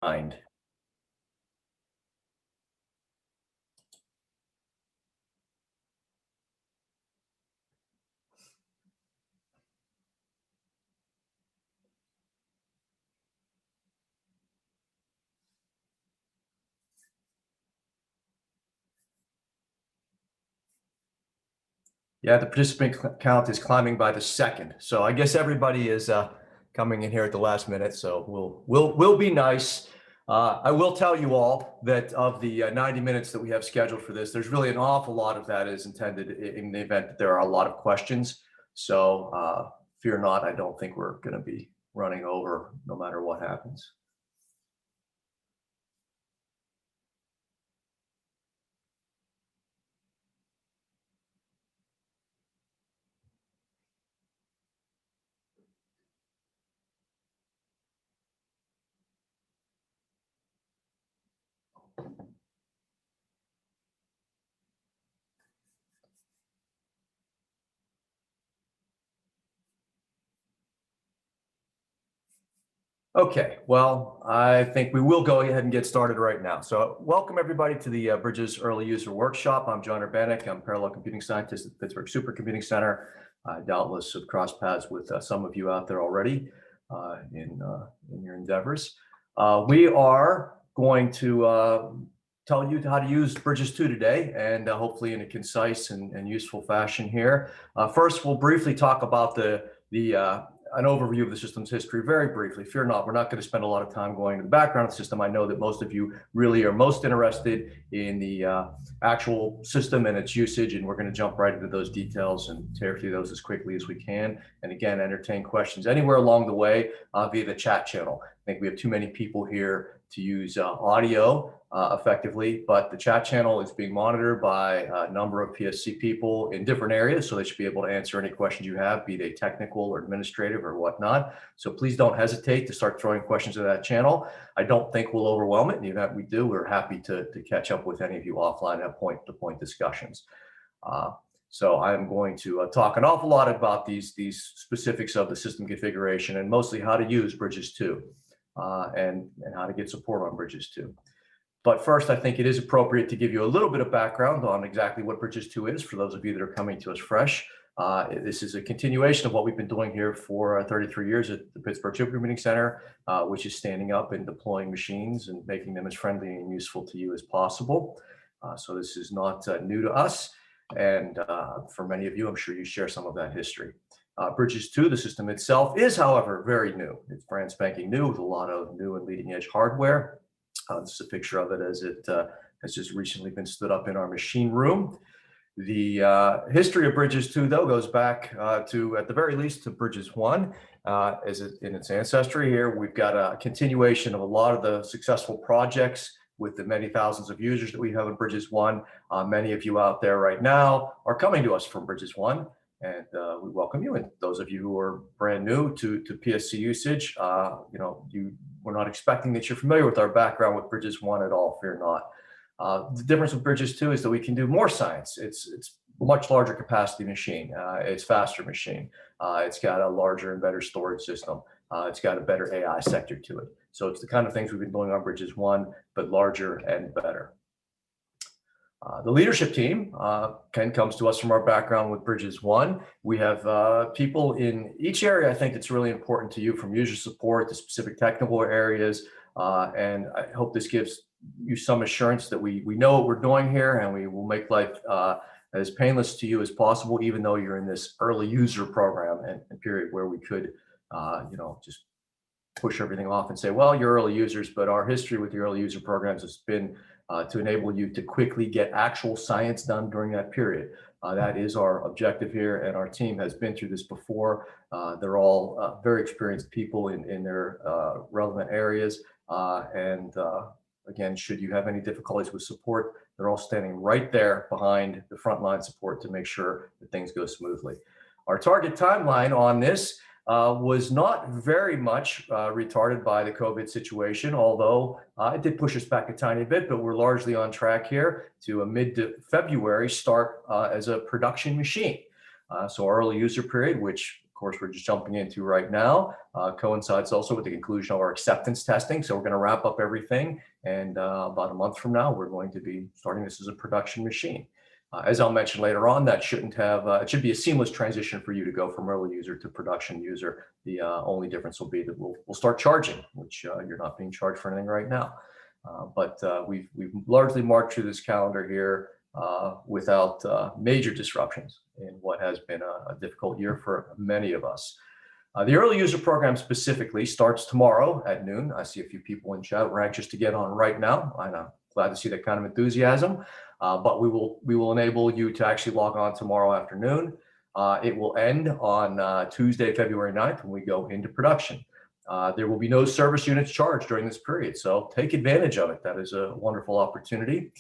Mind. Yeah, the participant count is climbing by the second. So I guess everybody is coming in here at the last minute. So we'll be nice. I will tell you all that of the 90 minutes that we have scheduled for this, there's really an awful lot of that is intended in the event that there are a lot of questions. So fear not, I don't think we're going to be running over no matter what happens. Okay, well, I think we will go ahead and get started right now. So welcome everybody to the Bridges Early User Workshop. I'm John Urbanek. I'm Parallel Computing Scientist at the Pittsburgh Supercomputing Center. Doubtless have crossed paths with some of you out there already in your endeavors. We are going to tell you how to use Bridges-2 today, and hopefully in a concise and useful fashion here. First, we'll briefly talk about an overview of the system's history very briefly. Fear not, we're not going to spend a lot of time going into the background of the system. I know that most of you really are most interested in the actual system and its usage, and we're going to jump right into those details and tear through those as quickly as we can. And again, entertain questions anywhere along the way via the chat channel. I think we have too many people here to use audio effectively, but the chat channel is being monitored by a number of PSC people in different areas, so they should be able to answer any questions you have, be they technical or administrative or whatnot. So please don't hesitate to start throwing questions to that channel. I don't think we'll overwhelm it, and even if we do, we're happy to catch up with any of you offline and have point-to-point discussions. So I'm going to talk an awful lot about these specifics of the system configuration and mostly how to use Bridges-2 and how to get support on Bridges-2. But first, I think it is appropriate to give you a little bit of background on exactly what Bridges-2 is for those of you that are coming to us fresh. This is a continuation of what we've been doing here for 33 years at the Pittsburgh Supercomputing Center, which is standing up and deploying machines and making them as friendly and useful to you as possible. So this is not new to us. And for many of you, I'm sure you share some of that history. Bridges-2, the system itself, is, however, very new. It's brand spanking new with a lot of new and leading edge hardware. This is a picture of it as it has just recently been stood up in our machine room. The history of Bridges-2, though, goes back to, at the very least, to Bridges-1 in its ancestry here. We've got a continuation of a lot of the successful projects with the many thousands of users that we have in Bridges-1. Many of you out there right now are coming to us from Bridges-1, and we welcome you. And those of you who are brand new to PSC usage, we're not expecting that you're familiar with our background with Bridges-1 at all, fear not. The difference with Bridges-2 is that we can do more science. It's a much larger capacity machine. It's faster machine. It's got a larger and better storage system. It's got a better AI sector to it. So it's the kind of things we've been doing on Bridges-1, but larger and better. The leadership team comes to us from our background with Bridges-1. We have people in each area. I think it's really important to you, from user support to specific technical areas. And I hope this gives you some assurance that we know what we're doing here, and we will make life as painless to you as possible, even though you're in this early user program and period where we could, just push everything off and say, well, you're early users, but our history with the early user programs has been to enable you to quickly get actual science done during that period. That is our objective here, and our team has been through this before. They're all very experienced people in their relevant areas. Again, should you have any difficulties with support, they're all standing right there behind the frontline support to make sure that things go smoothly. Our target timeline on this was not very much retarded by the COVID situation, although it did push us back a tiny bit, but we're largely on track here to a mid-February start as a production machine. So our early user period, which course, we're just jumping into right now, coincides also with the conclusion of our acceptance testing. So we're going to wrap up everything. And about a month from now, we're going to be starting this as a production machine. As I'll mention later on, that shouldn't have, it should be a seamless transition for you to go from early user to production user. The only difference will be that we'll start charging, which you're not being charged for anything right now. But we've largely marched through this calendar here without major disruptions in what has been a difficult year for many of us. The early user program specifically starts tomorrow at noon. I see a few people in chat. We're anxious to get on right now. I'm glad to see that kind of enthusiasm. But we will enable you to actually log on tomorrow afternoon. It will end on Tuesday, February 9th, when we go into production. There will be no service units charged during this period, so take advantage of it. That is a wonderful opportunity.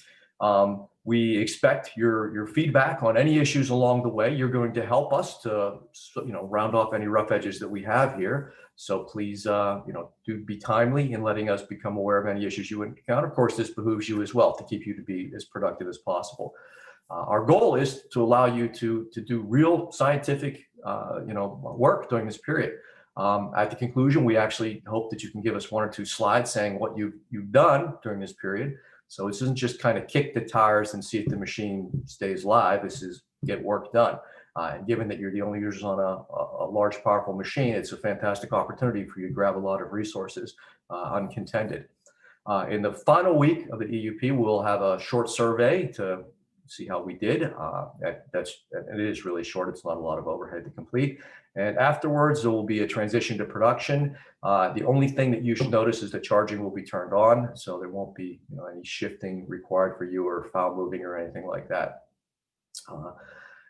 We expect your feedback on any issues along the way. You're going to help us to round off any rough edges that we have here. So please do be timely in letting us become aware of any issues you encounter. Of course, this behooves you as well to keep you to be as productive as possible. Our goal is to allow you to do real scientific work during this period. At the conclusion, we actually hope that you can give us 1 or 2 slides saying what you've done during this period. So this isn't just kind of kick the tires and see if the machine stays live. This is get work done. And given that you're the only users on a large, powerful machine, it's a fantastic opportunity for you to grab a lot of resources uncontended. In the final week of the EUP, we'll have a short survey to see how we did. It is really short. It's not a lot of overhead to complete. And afterwards, there will be a transition to production. The only thing that you should notice is that charging will be turned on, so there won't be any shifting required for you or file moving or anything like that.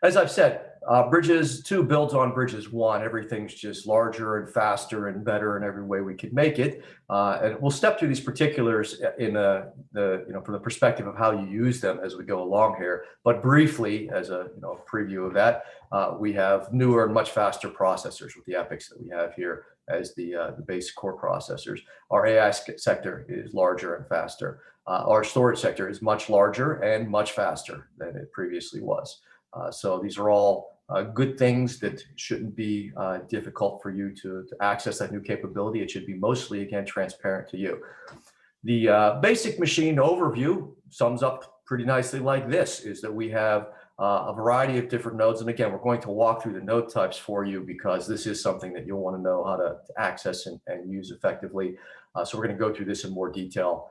As I've said, Bridges-2 builds on Bridges-1. Everything's just larger and faster and better in every way we could make it. And we'll step through these particulars in from the perspective of how you use them as we go along here. But briefly, as a preview of that, we have newer and much faster processors with the epics that we have here as the base core processors. Our AI sector is larger and faster. Our storage sector is much larger and much faster than it previously was. So these are all good things that shouldn't be difficult for you to access that new capability. It should be mostly, again, transparent to you. The basic machine overview sums up pretty nicely like this, is that we have a variety of different nodes. And again, we're going to walk through the node types for you because this is something that you'll want to know how to access and use effectively. So we're going to go through this in more detail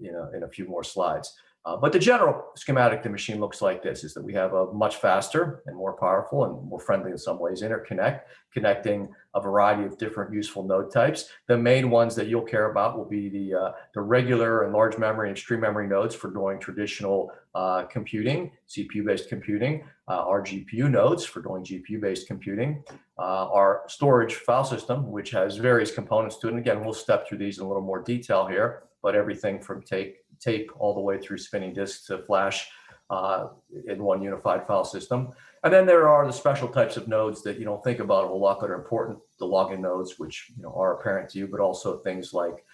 in a few more slides. But the general schematic of the machine looks like this, is that we have a much faster and more powerful and more friendly in some ways interconnect, connecting a variety of different useful node types. The main ones that you'll care about will be the regular and large memory and extreme memory nodes for doing traditional computing, CPU-based computing, our GPU nodes for doing GPU-based computing, our storage file system, which has various components to it. And again, we'll step through these in a little more detail here, but everything from tape all the way through spinning disks to flash in one unified file system. And then there are the special types of nodes that you don't think about a whole lot that are important, the login nodes, which are apparent to you, but also things like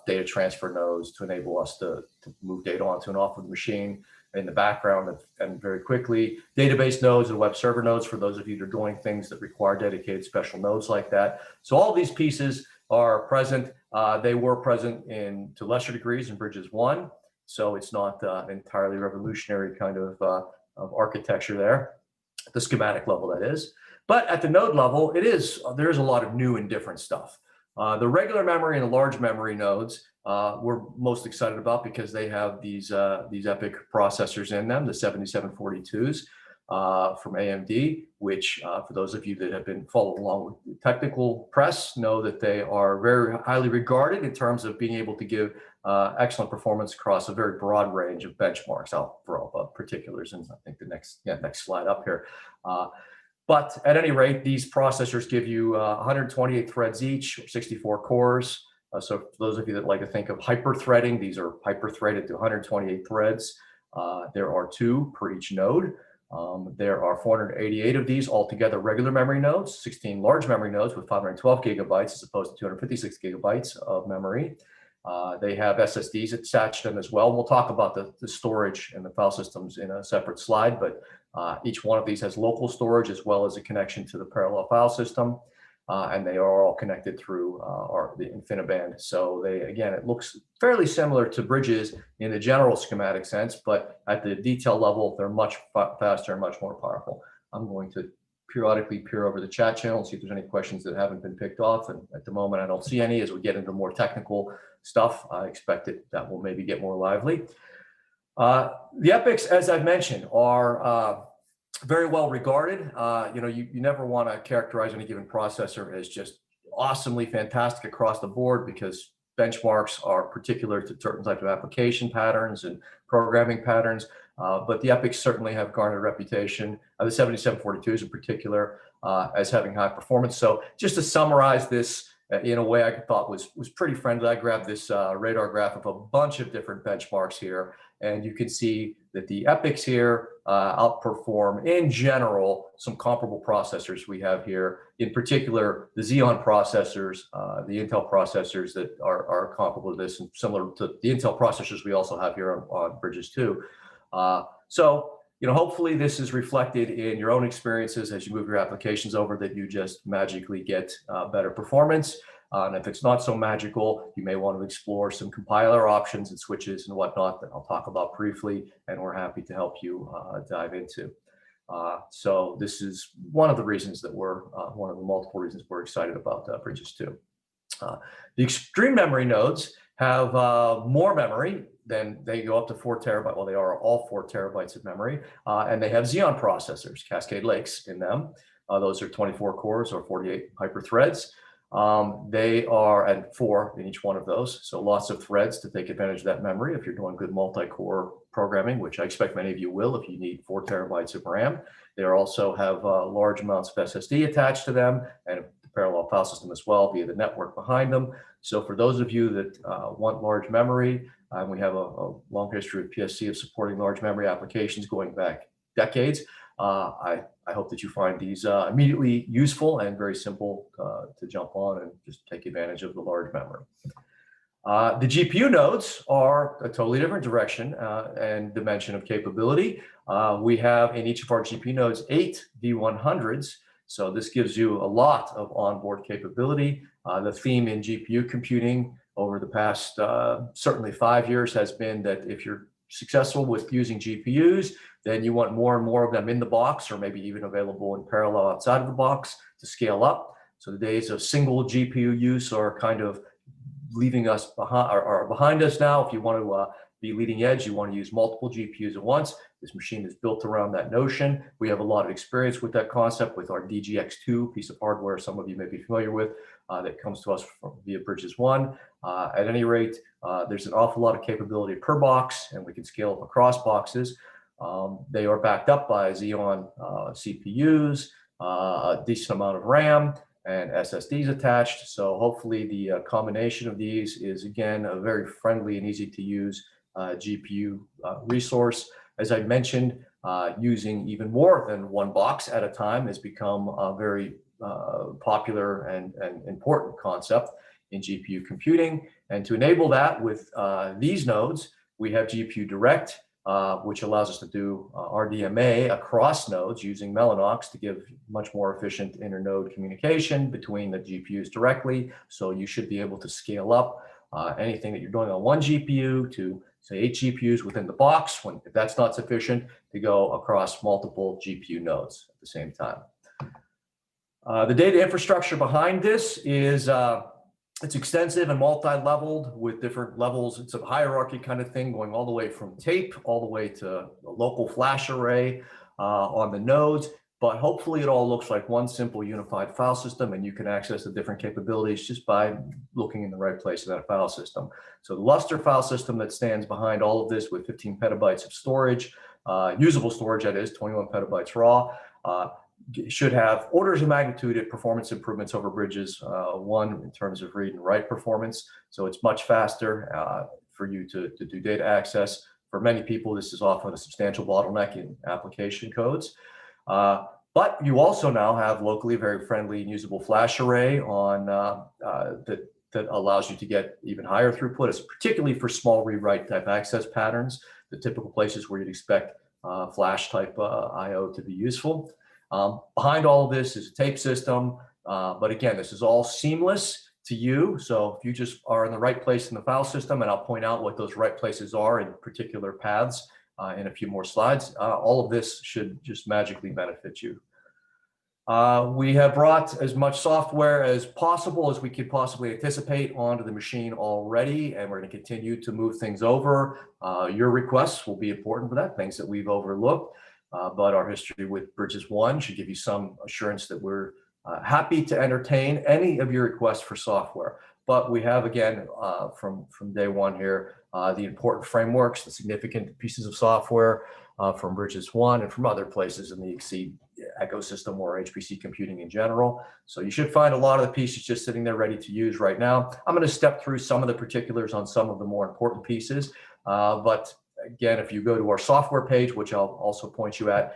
data transfer nodes to enable us to move data onto and off of the machine in the background and very quickly. Database nodes and web server nodes for those of you that are doing things that require dedicated special nodes like that. So all these pieces are present. They were present to lesser degrees in Bridges-1, so it's not an entirely revolutionary kind of architecture there, the schematic level that is. But at the node level, there is a lot of new and different stuff. The regular memory and the large memory nodes we're most excited about because they have these epic processors in them, the 7742s. From AMD, which for those of you that have been following along with the technical press know that they are very highly regarded in terms of being able to give excellent performance across a very broad range of benchmarks. I'll throw up particulars in I think the next slide up here. But at any rate, these processors give you 128 threads each, 64 cores. So for those of you that like to think of hyper-threading, these are hyper-threaded to 128 threads. There are 2 per each node. There are 488 of these altogether regular memory nodes, 16 large memory nodes with 512 gigabytes as opposed to 256 gigabytes of memory. They have SSDs attached to them as well. We'll talk about the storage and the file systems in a separate slide, but each one of these has local storage as well as a connection to the parallel file system. And they are all connected through the InfiniBand. So again, it looks fairly similar to Bridges in the general schematic sense, but at the detail level, they're much faster and much more powerful. I'm going to periodically peer over the chat channel and see if there's any questions that haven't been picked off. And at the moment, I don't see any. As we get into more technical stuff, I expect that will maybe get more lively. The epics, as I've mentioned, are very well regarded. You never want to characterize any given processor as just awesomely fantastic across the board, because benchmarks are particular to certain types of application patterns and programming patterns. But the epics certainly have garnered a reputation, the 7742s in particular, as having high performance. So just to summarize this in a way I thought was pretty friendly, I grabbed this radar graph of a bunch of different benchmarks here. And you can see that the epics here outperform, in general, some comparable processors we have here. In particular, the Xeon processors, the Intel processors that are comparable to this and similar to the Intel processors we also have here on Bridges-2. So, hopefully this is reflected in your own experiences as you move your applications over, that you just magically get better performance. And if it's not so magical, you may want to explore some compiler options and switches and whatnot that I'll talk about briefly, and we're happy to help you dive into. So this is one of the reasons that one of the multiple reasons we're excited about Bridges-2. The extreme memory nodes have more memory. Then they go up to 4 terabytes. Well, they are all 4 terabytes of memory, and they have Xeon processors, Cascade Lakes in them. Those are 24 cores or 48 hyperthreads. They are at 4 in each one of those, so lots of threads to take advantage of that memory if you're doing good multi-core programming, which I expect many of you will if you need 4 terabytes of RAM. They also have large amounts of SSD attached to them, and a parallel file system as well via the network behind them. So for those of you that want large memory, we have a long history of PSC of supporting large memory applications going back decades. I hope that you find these immediately useful and very simple to jump on and just take advantage of the large memory. The GPU nodes are a totally different direction and dimension of capability. We have in each of our GPU nodes 8 V100s. So this gives you a lot of onboard capability. The theme in GPU computing over the past certainly 5 years has been that if you're successful with using GPUs, then you want more and more of them in the box, or maybe even available in parallel outside of the box to scale up. So the days of single GPU use are kind of leaving us behind, are behind us now. If you want to be leading edge, you want to use multiple GPUs at once. This machine is built around that notion. We have a lot of experience with that concept with our DGX2 piece of hardware some of you may be familiar with that comes to us via Bridges-1. At any rate, there's an awful lot of capability per box, and we can scale up across boxes. They are backed up by Xeon CPUs, a decent amount of RAM, and SSDs attached. So hopefully the combination of these is, again, a very friendly and easy to use GPU resource. As I mentioned, using even more than one box at a time has become a very popular and important concept in GPU computing. And to enable that with these nodes, we have GPU Direct, which allows us to do RDMA across nodes using Mellanox to give much more efficient inter-node communication between the GPUs directly. So you should be able to scale up anything that you're doing on one GPU to, say, 8 GPUs within the box, if that's not sufficient, to go across multiple GPU nodes at the same time. The data infrastructure behind this is it's extensive and multi-leveled with different levels. It's a hierarchy kind of thing going all the way from tape all the way to a local flash array on the nodes. But hopefully it all looks like one simple unified file system, and you can access the different capabilities just by looking in the right place in that file system. So the Lustre file system that stands behind all of this with 15 petabytes of storage, usable storage that is, 21 petabytes raw, should have orders of magnitude at performance improvements over Bridges-1 in terms of read and write performance. So it's much faster for you to do data access. For many people, this is often a substantial bottleneck in application codes. But you also now have locally very friendly and usable flash array on that that allows you to get even higher throughput. It's particularly for small rewrite type access patterns, the typical places where you'd expect flash type IO to be useful. Behind all of this is a tape system, but again, this is all seamless to you. So if you just are in the right place in the file system, and I'll point out what those right places are in particular paths in a few more slides, all of this should just magically benefit you. We have brought as much software as possible as we could possibly anticipate onto the machine already, and we're going to continue to move things over. Your requests will be important for that, things that we've overlooked, but our history with Bridges-1 should give you some assurance that we're happy to entertain any of your requests for software. But we have, again, from day one here, the important frameworks, the significant pieces of software from Bridges-1 and from other places in the Exceed ecosystem or HPC computing in general. So you should find a lot of the pieces just sitting there ready to use right now. I'm going to step through some of the particulars on some of the more important pieces. But again, if you go to our software page, which I'll also point you at,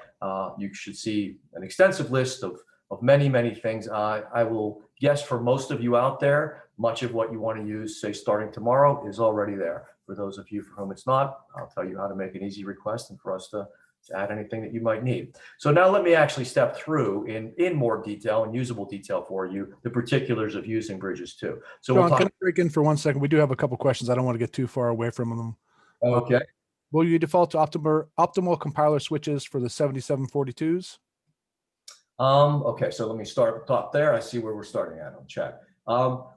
you should see an extensive list of many, many things. I will guess for most of you out there, much of what you want to use, say, starting tomorrow is already there. For those of you for whom it's not, I'll tell you how to make an easy request and for us to add anything that you might need. So now let me actually step through in more detail and usable detail for you, the particulars of using Bridges-2. So John, can I break in for 1 second? We do have a couple questions. I don't want to get too far away from them. Okay. Will you default to optimal compiler switches for the 7742s? Okay, so let me start at the top there. I see where we're starting at on chat.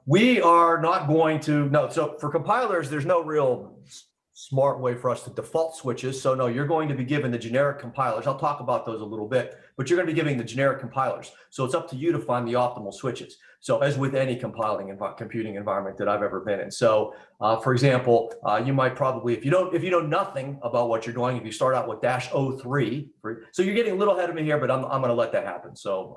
We are not going to, no, so for compilers, there's no real smart way for us to default switches. So no, you're going to be given the generic compilers. I'll talk about those a little bit, but you're going to be giving the generic compilers. So it's up to you to find the optimal switches. So as with any compiling and computing environment that I've ever been in. So for example, you might probably, if you know nothing about what you're doing, if you start out with -03, so you're getting a little ahead of me here, but I'm going to let that happen. So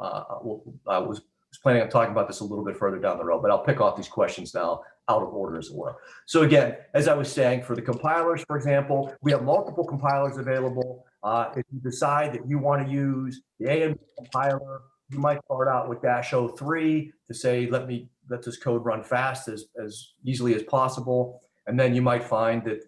I was planning on talking about this a little bit further down the road, but I'll pick off these questions now out of order as well. So again, as I was saying, for the compilers, for example, we have multiple compilers available. If you decide that you want to use the AMD compiler, you might start out with -03 to say, let this code run fast as easily as possible. And then you might find that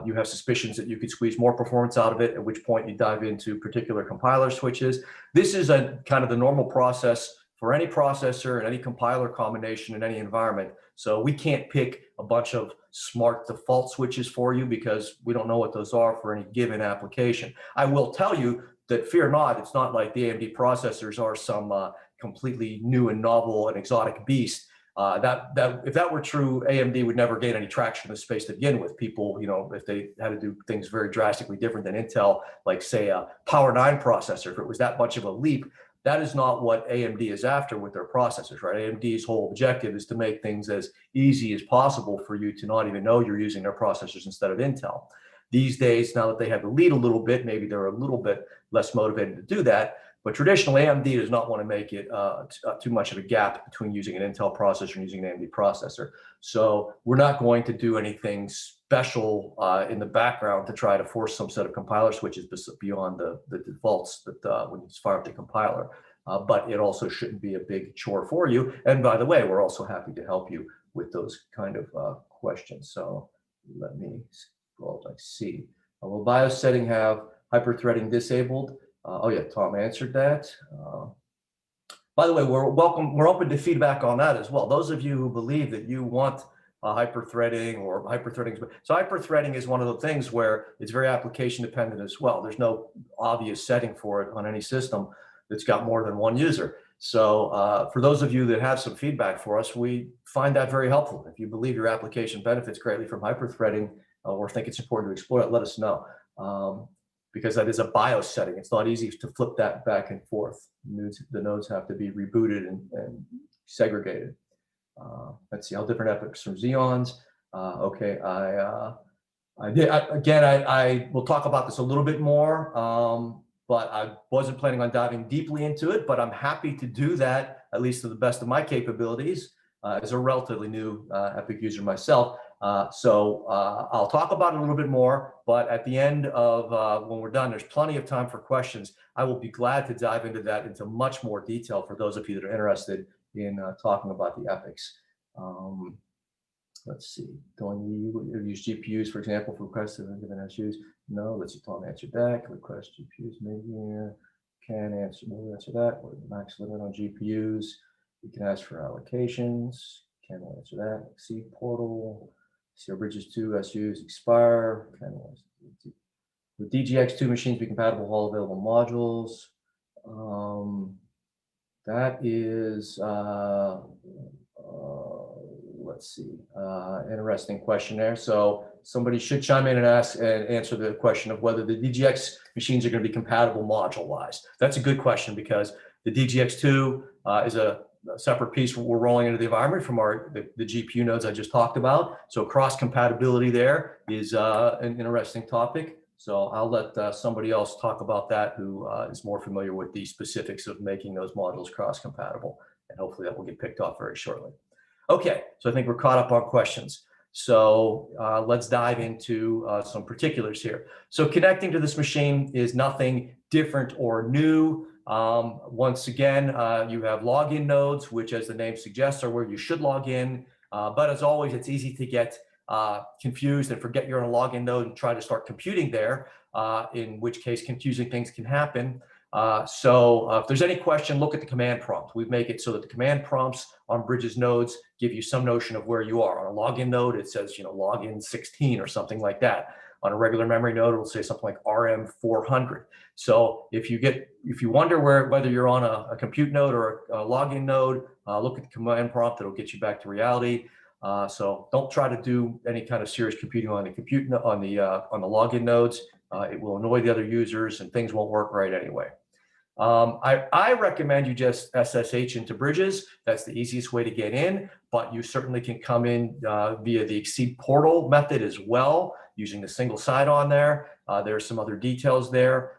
you have suspicions that you could squeeze more performance out of it, at which point you dive into particular compiler switches. This is a kind of the normal process for any processor and any compiler combination in any environment. So we can't pick a bunch of smart default switches for you because we don't know what those are for any given application. I will tell you that, fear not, it's not like the AMD processors are some completely new and novel and exotic beast. If that were true, AMD would never gain any traction in the space to begin with. People, if they had to do things very drastically different than Intel, like say a Power 9 processor, if it was that much of a leap, that is not what AMD is after with their processors, right? AMD's whole objective is to make things as easy as possible for you to not even know you're using their processors instead of Intel. These days, now that they have the lead a little bit, maybe they're a little bit less motivated to do that. But traditionally, AMD does not want to make it too much of a gap between using an Intel processor and using an AMD processor. So we're not going to do anything special in the background to try to force some set of compiler switches beyond the defaults that when you fire up the compiler. But it also shouldn't be a big chore for you. And by the way, we're also happy to help you with those kind of questions. So let me scroll. I see. Will BIOS setting have hyperthreading disabled? Oh yeah, Tom answered that. By the way, we're open to feedback on that as well. Those of you who believe that you want hyperthreading or hyperthreading. So hyperthreading is one of the things where it's very application dependent as well. There's no obvious setting for it on any system that's got more than one user. So for those of you that have some feedback for us, we find that very helpful. If you believe your application benefits greatly from hyperthreading or think it's important to explore it, let us know. Because that is a BIOS setting. It's not easy to flip that back and forth. The nodes have to be rebooted and segregated. Let's see, how different epochs from Xeons. Okay, I will talk about this a little bit more, but I wasn't planning on diving deeply into it, but I'm happy to do that, at least to the best of my capabilities, as a relatively new Epic user myself. So I'll talk about it a little bit more, but at the end of when we're done, there's plenty of time for questions. I will be glad to dive into that into much more detail for those of you that are interested in talking about the epics. Let's see, don't you use GPUs, for example, for requests of given SUs? No, let's see, Tom answered that. Can request GPUs, maybe can answer, no, answer that. What is the max limit on GPUs? You can ask for allocations. Can answer that. See portal. See our Bridges-2 SUs expire. Can answer. With DGX2 machines be compatible with all available modules. That is, let's see, interesting question there. So somebody should chime in and ask and answer the question of whether the DGX machines are going to be compatible module-wise. That's a good question because the DGX2 is a separate piece we're rolling into the environment from the GPU nodes I just talked about. So cross-compatibility there is an interesting topic. So I'll let somebody else talk about that who is more familiar with the specifics of making those modules cross-compatible. And hopefully that will get picked up very shortly. Okay, so I think we're caught up on questions. So let's dive into some particulars here. So connecting to this machine is nothing different or new. Once again, you have login nodes, which as the name suggests are where you should log in. But as always, it's easy to get confused and forget you're on a login node and try to start computing there, in which case confusing things can happen. So if there's any question, look at the command prompt. We make it so that the command prompts on Bridges nodes give you some notion of where you are. On a login node, it says, login 16 or something like that. On a regular memory node, it'll say something like RM400. So if you wonder whether you're on a compute node or a login node, look at the command prompt. It'll get you back to reality. So don't try to do any kind of serious computing on the login nodes. It will annoy the other users and things won't work right anyway. I recommend you just SSH into Bridges. That's the easiest way to get in, but you certainly can come in via the Exceed portal method as well, using the single sign-on there. There are some other details there.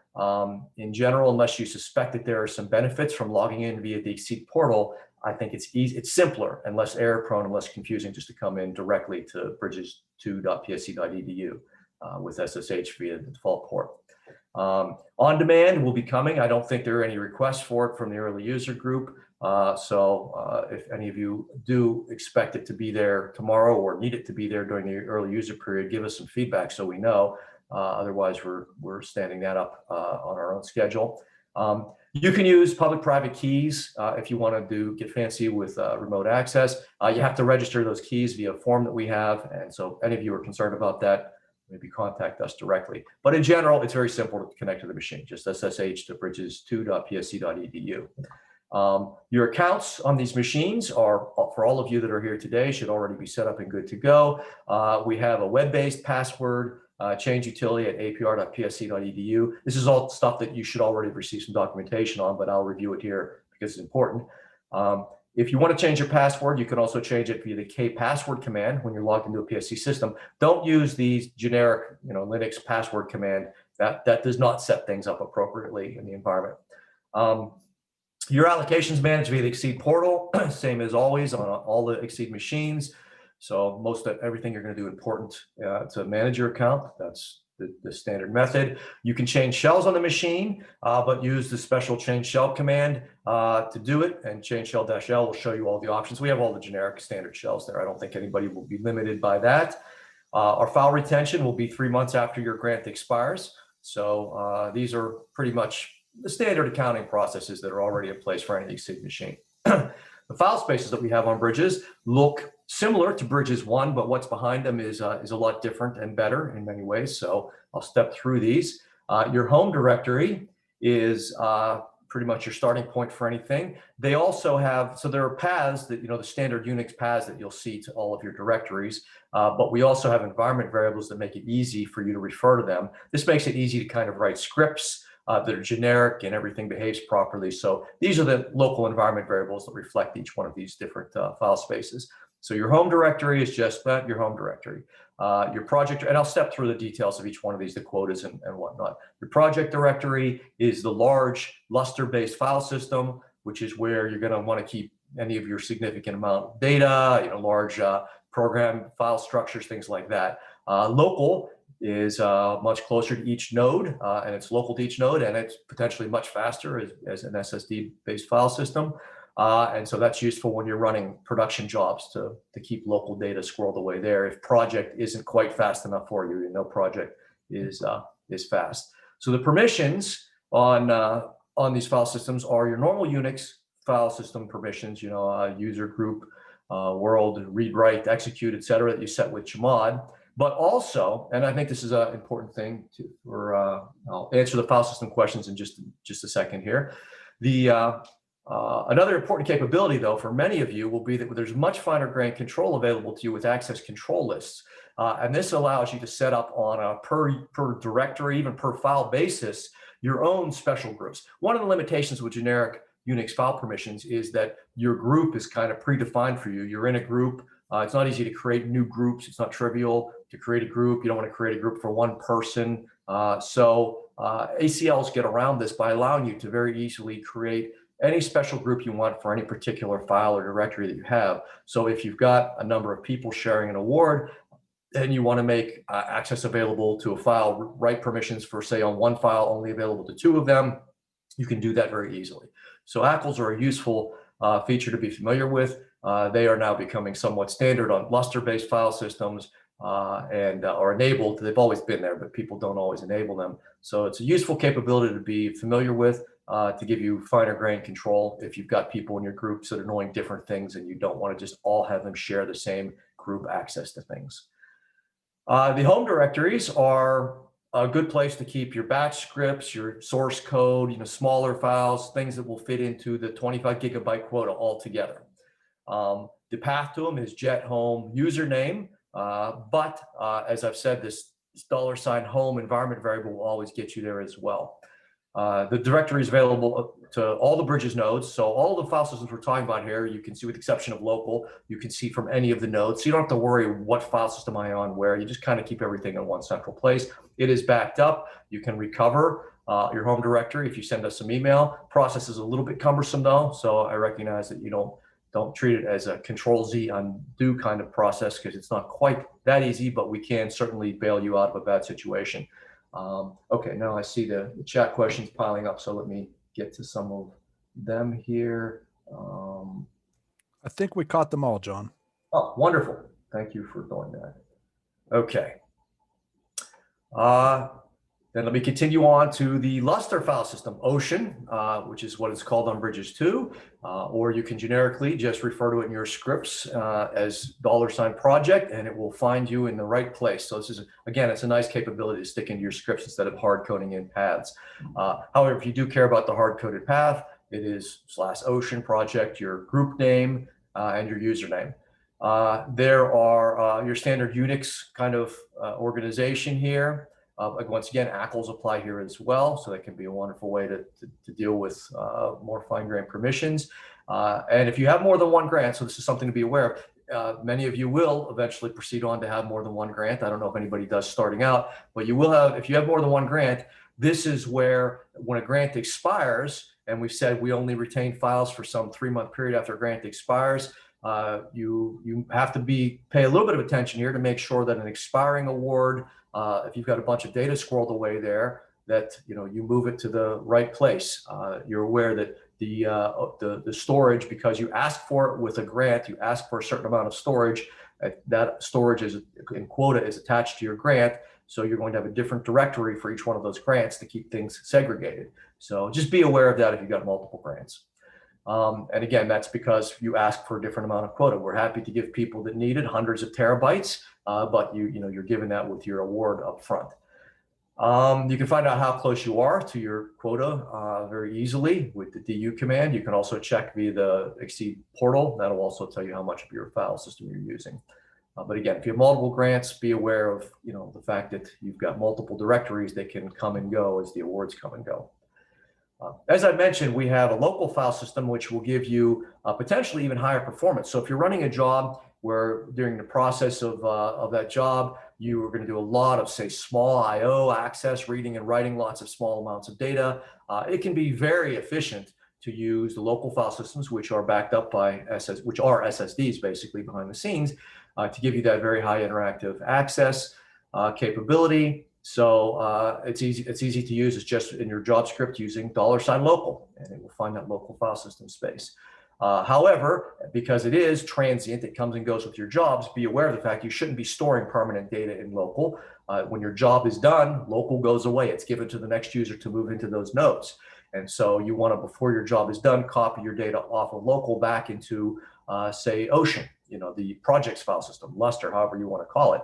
In general, unless you suspect that there are some benefits from logging in via the Exceed portal, I think it's easy, it's simpler and less error-prone and less confusing just to come in directly to bridges2.psc.edu with SSH via the default port. On demand will be coming. I don't think there are any requests for it from the early user group. So if any of you do expect it to be there tomorrow or need it to be there during the early user period, give us some feedback so we know. Otherwise, we're standing that up on our own schedule. You can use public-private keys if you want to get fancy with remote access. You have to register those keys via a form that we have. And so if any of you are concerned about that, maybe contact us directly. But in general, it's very simple to connect to the machine. Just SSH to bridges2.psc.edu. Your accounts on these machines are, for all of you that are here today, should already be set up and good to go. We have a web-based password change utility at apr.psc.edu. This is all stuff that you should already receive some documentation on, but I'll review it here because it's important. If you want to change your password, you can also change it via the kpassword command when you're logged into a PSC system. Don't use these generic, Linux password command. That does not set things up appropriately in the environment. Your allocations managed via the Exceed portal, same as always on all the Exceed machines. So most of everything you're going to do important to manage your account. That's the standard method. You can change shells on the machine, but use the special change shell command to do it. And change shell-l will show you all the options. We have all the generic standard shells there. I don't think anybody will be limited by that. Our file retention will be 3 months after your grant expires. So these are pretty much the standard accounting processes that are already in place for any Exceed machine. The file spaces that we have on Bridges look similar to Bridges-1, but what's behind them is a lot different and better in many ways. So I'll step through these. Your home directory is pretty much your starting point for anything. They also have, so there are paths that, the standard Unix paths that you'll see to all of your directories, but we also have environment variables that make it easy for you to refer to them. This makes it easy to kind of write scripts that are generic and everything behaves properly. So these are the local environment variables that reflect each one of these different file spaces. So your home directory is just your home directory. Your project, and I'll step through the details of each one of these, the quotas and whatnot. Your project directory is the large Lustre-based file system, which is where you're going to want to keep any of your significant amount of data, large program file structures, things like that. Local is much closer to each node, and it's local to each node, and it's potentially much faster as an SSD-based file system. And so that's useful when you're running production jobs to keep local data squirreled away there. If project isn't quite fast enough for you, no project is fast. So the permissions on these file systems are your normal Unix file system permissions, user group, world, read, write, execute, etc. that you set with Chmod. But also, and I think this is an important thing I'll answer the file system questions in just a second here. Another important capability, though, for many of you will be that there's much finer grained control available to you with access control lists. And this allows you to set up on a per directory, even per file basis, your own special groups. One of the limitations with generic Unix file permissions is that your group is kind of predefined for you. You're in a group. It's not easy to create new groups. It's not trivial to create a group. You don't want to create a group for one person. So ACLs get around this by allowing you to very easily create any special group you want for any particular file or directory that you have. So if you've got a number of people sharing an award and you want to make access available to a file, write permissions for, say, on one file only available to 2 of them, you can do that very easily. So ACLs are a useful feature to be familiar with. They are now becoming somewhat standard on Lustre-based file systems and are enabled. They've always been there, but people don't always enable them. So it's a useful capability to be familiar with to give you finer grained control if you've got people in your groups that are knowing different things and you don't want to just all have them share the same group access to things. The home directories are a good place to keep your batch scripts, your source code, smaller files, things that will fit into the 25 gigabyte quota altogether. The path to them is jet home username, but as I've said, this $home environment variable will always get you there as well. The directory is available to all the Bridges nodes. So all the file systems we're talking about here, you can see with the exception of local, you can see from any of the nodes. So you don't have to worry what file system am I on where. You just kind of keep everything in one central place. It is backed up. You can recover your home directory if you send us some email. Process is a little bit cumbersome though. So I recognize that you don't treat it as a Control-Z undo kind of process because it's not quite that easy, but we can certainly bail you out of a bad situation. Okay, now I see the chat questions piling up, so let me get to some of them here. I think we caught them all, John. Oh, wonderful. Thank you for doing that. Okay. Then let me continue on to the Lustre file system, Ocean, which is what it's called on Bridges-2, or you can generically just refer to it in your scripts as $project, and it will find you in the right place. So this is, again, it's a nice capability to stick into your scripts instead of hard coding in paths. However, if you do care about the hard coded path, it is /Ocean project, your group name, and your username. There are your standard Unix kind of organization here. Once again, ACLs apply here as well, so that can be a wonderful way to deal with more fine-grained permissions. And if you have more than one grant, so this is something to be aware of, many of you will eventually proceed on to have more than one grant. I don't know if anybody does starting out, but you will have, if you have more than one grant, this is where when a grant expires, and we've said we only retain files for some 3-month period after a grant expires, you have to pay a little bit of attention here to make sure that an expiring award, if you've got a bunch of data squirreled away there, that you move it to the right place. You're aware that the storage, because you ask for it with a grant, you ask for a certain amount of storage. That storage is in quota is attached to your grant, so you're going to have a different directory for each one of those grants to keep things segregated. So just be aware of that if you've got multiple grants. And again, that's because you ask for a different amount of quota. We're happy to give people that need it hundreds of terabytes, but you're given that with your award up front. You can find out how close you are to your quota very easily with the DU command. You can also check via the Exceed portal. That'll also tell you how much of your file system you're using. But again, if you have multiple grants, be aware of the fact that you've got multiple directories that can come and go as the awards come and go. As I mentioned, we have a local file system which will give you potentially even higher performance. So if you're running a job where during the process of that job, you are going to do a lot of, say, small I/O access, reading and writing lots of small amounts of data, it can be very efficient to use the local file systems, which are backed up by which are SSDs basically behind the scenes, to give you that very high interactive access capability. So it's easy to use. It's just in your job script using $local, and it will find that local file system space. However, because it is transient, it comes and goes with your jobs, be aware of the fact you shouldn't be storing permanent data in local. When your job is done, local goes away. It's given to the next user to move into those nodes. And so you want to, before your job is done, copy your data off of local back into, say, Ocean, the projects file system, Luster, however you want to call it.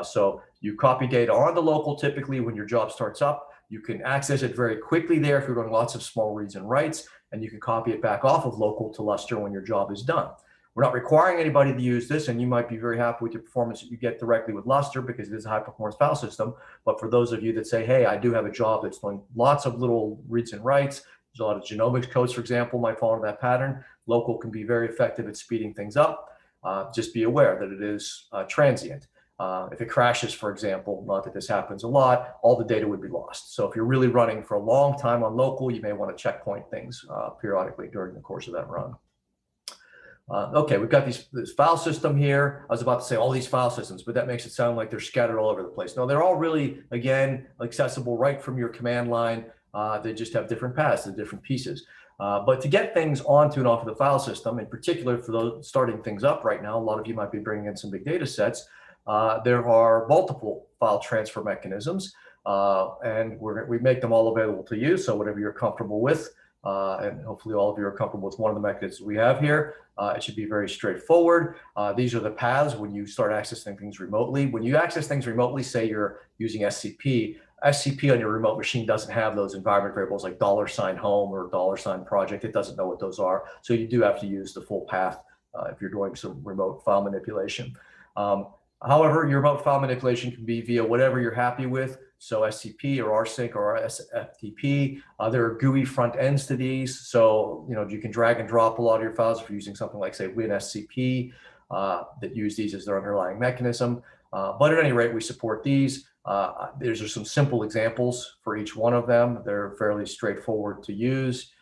So you copy data onto local typically when your job starts up. You can access it very quickly there if you're doing lots of small reads and writes, and you can copy it back off of local to Luster when your job is done. We're not requiring anybody to use this, and you might be very happy with your performance that you get directly with Luster because it is a high performance file system. But for those of you that say, hey, I do have a job that's doing lots of little reads and writes, there's a lot of genomics codes, for example, might fall into that pattern. Local can be very effective at speeding things up. Just be aware that it is transient. If it crashes, for example, not that this happens a lot, all the data would be lost. So if you're really running for a long time on local, you may want to checkpoint things periodically during the course of that run. Okay, we've got this file system here. I was about to say all these file systems, but that makes it sound like they're scattered all over the place. No, they're all really, again, accessible right from your command line. They just have different paths and different pieces. But to get things onto and off of the file system, in particular for those starting things up right now, a lot of you might be bringing in some big data sets. There are multiple file transfer mechanisms, and we make them all available to you. So whatever you're comfortable with, and hopefully all of you are comfortable with one of the mechanisms we have here. It should be very straightforward. These are the paths when you start accessing things remotely. When you access things remotely, say you're using SCP on your remote machine doesn't have those environment variables like $home or $project. It doesn't know what those are. So you do have to use the full path if you're doing some remote file manipulation. However, your remote file manipulation can be via whatever you're happy with. So SCP or rsync or SFTP. There are GUI front ends to these. So, you can drag and drop a lot of your files if you're using something like, say, WinSCP that use these as their underlying mechanism. But at any rate, we support these. There's just some simple examples for each one of them. They're fairly straightforward to use.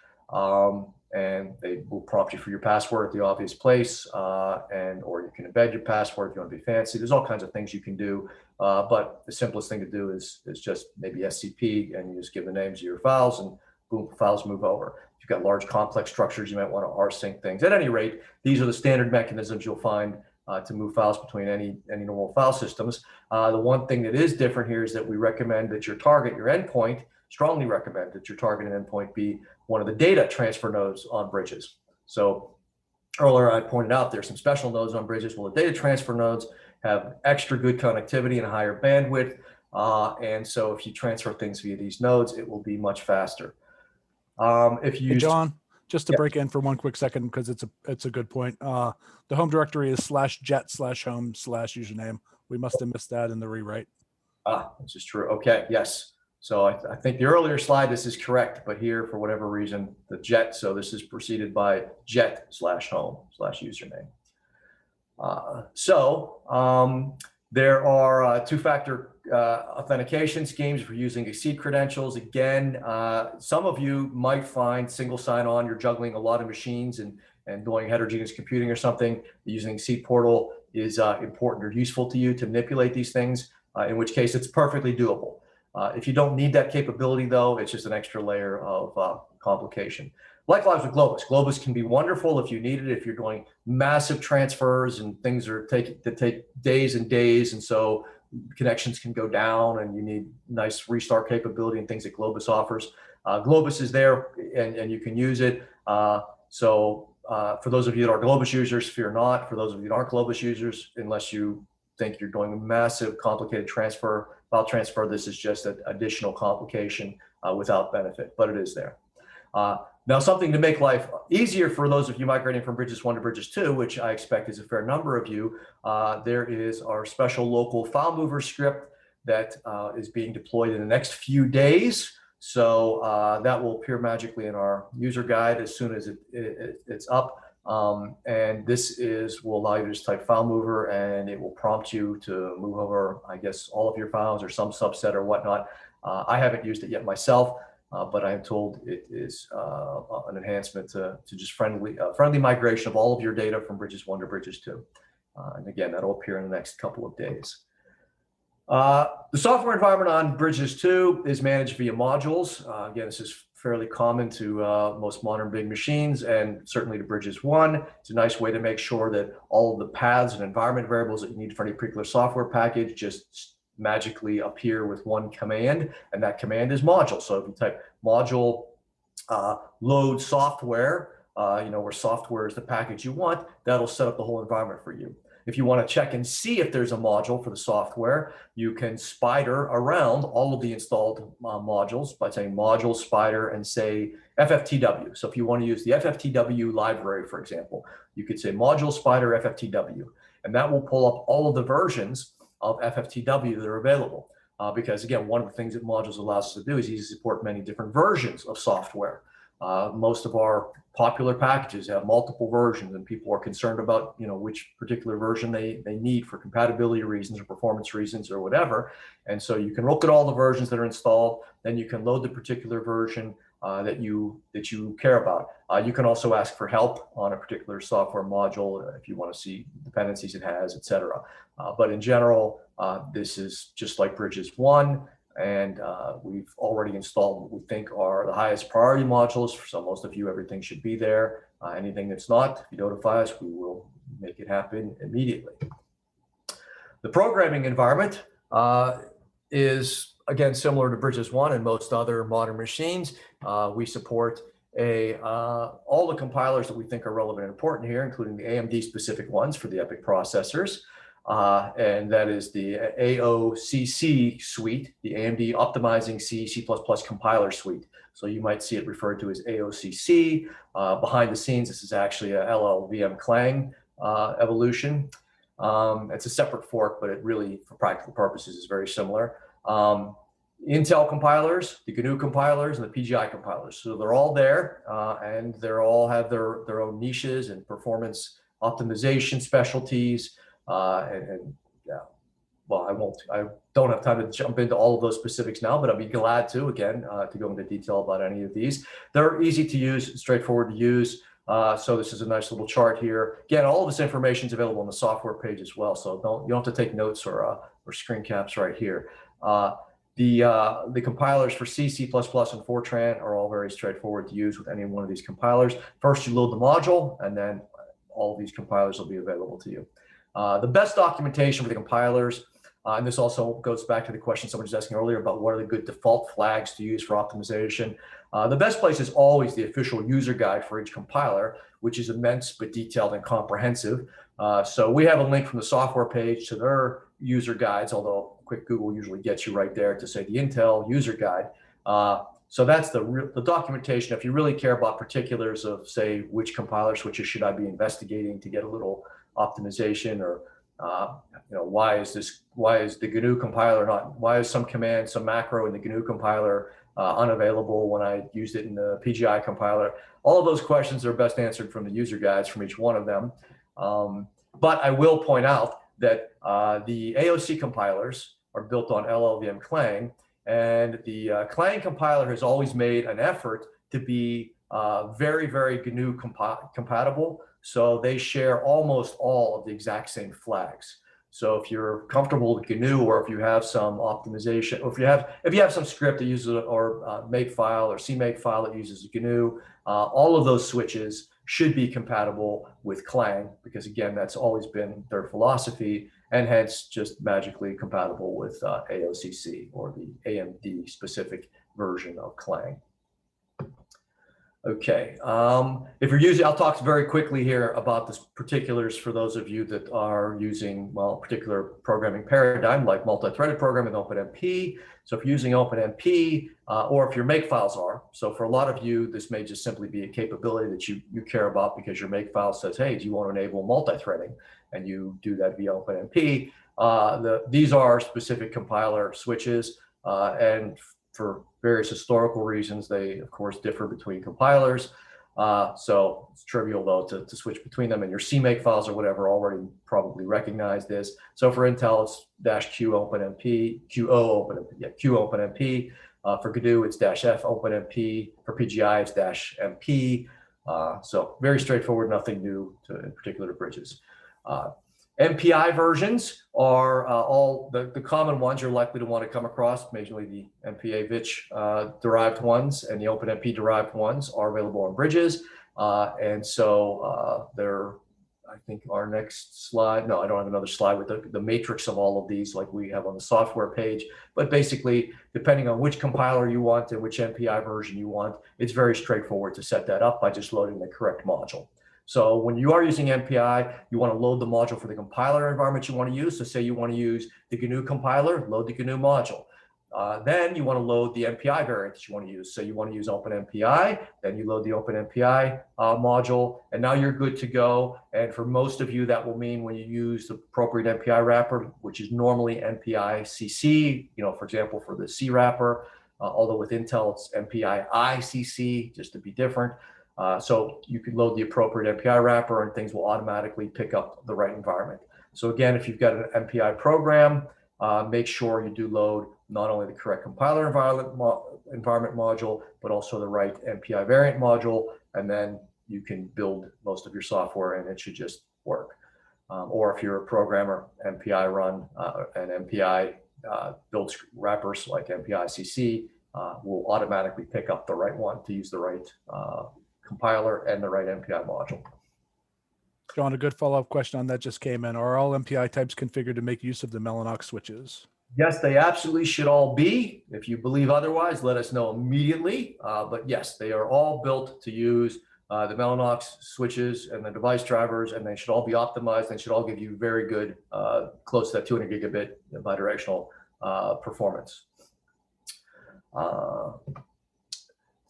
And they will prompt you for your password at the obvious place, or you can embed your password if you want to be fancy. There's all kinds of things you can do, but the simplest thing to do is just maybe SCP, and you just give the names of your files, and boom, files move over. If you've got large complex structures, you might want to rsync things. At any rate, these are the standard mechanisms you'll find to move files between any normal file systems. The one thing that is different here is that we recommend that your target, your endpoint, strongly recommend that your target and endpoint be one of the data transfer nodes on Bridges. So earlier I pointed out there's some special nodes on Bridges. Well, the data transfer nodes have extra good connectivity and a higher bandwidth. And so if you transfer things via these nodes, it will be much faster. If you Hey, John, just to break in for one quick second, because it's a good point. The home directory is /jet/home/username. We must have missed that in the rewrite. This is true. Okay, yes. So I think the earlier slide, this is correct, but here, for whatever reason, the jet, so this is preceded by jet/home/username. There are two-factor authentication schemes for using Exceed credentials. Again, some of you might find single sign-on, you're juggling a lot of machines and doing heterogeneous computing or something. Using Exceed portal is important or useful to you to manipulate these things, in which case it's perfectly doable. If you don't need that capability, though, it's just an extra layer of complication. Likewise with Globus. Globus can be wonderful if you need it, if you're doing massive transfers and things that take days and days, and so connections can go down and you need nice restart capability and things that Globus offers. Globus is there and you can use it. For those of you that are Globus users, fear not. For those of you that aren't Globus users, unless you think you're doing a massive complicated file transfer, this is just an additional complication without benefit, but it is there. Now, something to make life easier for those of you migrating from Bridges-1 to Bridges-2, which I expect is a fair number of you, there is our special local file mover script that is being deployed in the next few days. So that will appear magically in our user guide as soon as it's up. And this will allow you to just type file mover, and it will prompt you to move over, I guess, all of your files or some subset or whatnot. I haven't used it yet myself, but I am told it is an enhancement to just friendly migration of all of your data from Bridges-1 to Bridges-2. And again, that'll appear in the next couple of days. The software environment on Bridges-2 is managed via modules. Again, this is fairly common to most modern big machines, and certainly to Bridges-1. It's a nice way to make sure that all of the paths and environment variables that you need for any particular software package just magically appear with one command, and that command is module. So if you type module load software, where software is the package you want, that'll set up the whole environment for you. If you want to check and see if there's a module for the software, you can spider around all of the installed modules by saying module spider and say FFTW. So if you want to use the FFTW library, for example, you could say module spider FFTW, and that will pull up all of the versions of FFTW that are available. Because again, one of the things that modules allows us to do is easily support many different versions of software. Most of our popular packages have multiple versions, and people are concerned about which particular version they need for compatibility reasons or performance reasons or whatever. And so you can look at all the versions that are installed, then you can load the particular version that you care about. You can also ask for help on a particular software module if you want to see dependencies it has, etc. But in general, this is just like Bridges-1. And we've already installed what we think are the highest priority modules. So most of you, everything should be there. Anything that's not, if you notify us, we will make it happen immediately. The programming environment is, again, similar to Bridges-1 and most other modern machines. We support all the compilers that we think are relevant and important here, including the AMD specific ones for the EPYC processors. And that is the AOCC suite, the AMD Optimizing C++ Compiler Suite. So you might see it referred to as AOCC. Behind the scenes, this is actually a LLVM Clang evolution. It's a separate fork, but it really, for practical purposes, is very similar. Intel compilers, the GNU compilers, and the PGI compilers. So they're all there, and they all have their own niches and performance optimization specialties. Yeah, well, I don't have time to jump into all of those specifics now, but I'd be glad to, again, to go into detail about any of these. They're easy to use, straightforward to use. So this is a nice little chart here. Again, all of this information is available on the software page as well. So you don't have to take notes or screen caps right here. The compilers for C, C++, and Fortran are all very straightforward to use with any one of these compilers. First, you load the module, and then all of these compilers will be available to you. The best documentation for the compilers, and this also goes back to the question someone was asking earlier about what are the good default flags to use for optimization. The best place is always the official user guide for each compiler, which is immense but detailed and comprehensive. So we have a link from the software page to their user guides, although quick Google usually gets you right there to say the Intel user guide. So that's the documentation. If you really care about particulars of, say, which compiler switches should I be investigating to get a little optimization, or why is the GNU compiler not, why is some command, some macro in the GNU compiler unavailable when I used it in the PGI compiler? All of those questions are best answered from the user guides from each one of them. But I will point out that the AOC compilers are built on LLVM Clang, and the Clang compiler has always made an effort to be very, very GNU compatible. So they share almost all of the exact same flags. So if you're comfortable with GNU, or if you have some optimization, or if you have some script that uses or makefile or CMakeFile that uses GNU, all of those switches should be compatible with Clang, because again, that's always been their philosophy, and hence just magically compatible with AOCC, or the AMD specific version of Clang. Okay, if you're using, I'll talk very quickly here about the particulars for those of you that are using, well, a particular programming paradigm like multi-threaded programming with OpenMP. So if you're using OpenMP, or if your makefiles are, so for a lot of you, this may just simply be a capability that you care about because your makefile says, hey, do you want to enable multi-threading? And you do that via OpenMP. These are specific compiler switches, and for various historical reasons, they of course differ between compilers. So it's trivial though to switch between them, and your CMake files or whatever already probably recognize this. So for Intel, it's -Q OpenMP, QO OpenMP. For GNU, it's -F OpenMP. For PGI, it's -MP. So very straightforward, nothing new in particular to Bridges. MPI versions are all the common ones you're likely to want to come across. Majorly the MPA-VICH derived ones and the OpenMP derived ones are available on Bridges. And so they're, I think our next slide, no, I don't have another slide with the matrix of all of these like we have on the software page. But basically, depending on which compiler you want and which MPI version you want, it's very straightforward to set that up by just loading the correct module. So when you are using MPI, you want to load the module for the compiler environment you want to use. So say you want to use the GNU compiler, load the GNU module. Then you want to load the MPI variant that you want to use. So you want to use OpenMPI, then you load the OpenMPI module, and now you're good to go. And for most of you, that will mean when you use the appropriate MPI wrapper, which is normally MPI CC, for example, for the C wrapper, although with Intel, it's MPI ICC, just to be different. So you can load the appropriate MPI wrapper and things will automatically pick up the right environment. So again, if you've got an MPI program, make sure you do load not only the correct compiler environment module, but also the right MPI variant module, and then you can build most of your software and it should just work. Or if you're a programmer, MPI run and MPI build wrappers like MPI CC will automatically pick up the right one to use the right compiler and the right MPI module. John, a good follow-up question on that just came in. Are all MPI types configured to make use of the Mellanox switches? Yes, they absolutely should all be. If you believe otherwise, let us know immediately. But yes, they are all built to use the Mellanox switches and the device drivers, and they should all be optimized. They should all give you very good, close to that 200 gigabit bidirectional performance.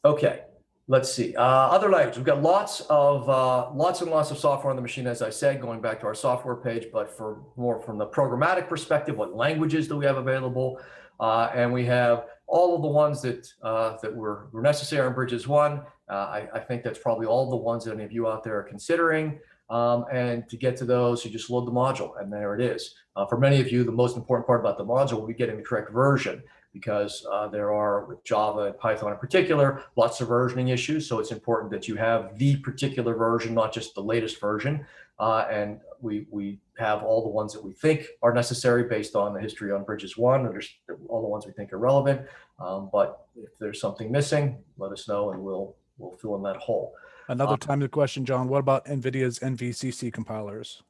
Okay. Let's see. Other languages. We've got lots and lots of software on the machine, as I said, going back to our software page. But for more from the programmatic perspective, what languages do we have available? And we have all of the ones that were necessary in Bridges 1. I think that's probably all the ones that any of you out there are considering. And to get to those, you just load the module, and there it is. For many of you, the most important part about the module will be getting the correct version, because there are, with Java and Python in particular, lots of versioning issues. So it's important that you have the particular version, not just the latest version. And we have all the ones that we think are necessary based on the history on Bridges 1. There's all the ones we think are relevant. But if there's something missing, let us know and we'll fill in that hole. Another timely question, John. What about NVIDIA's NVCC compilers?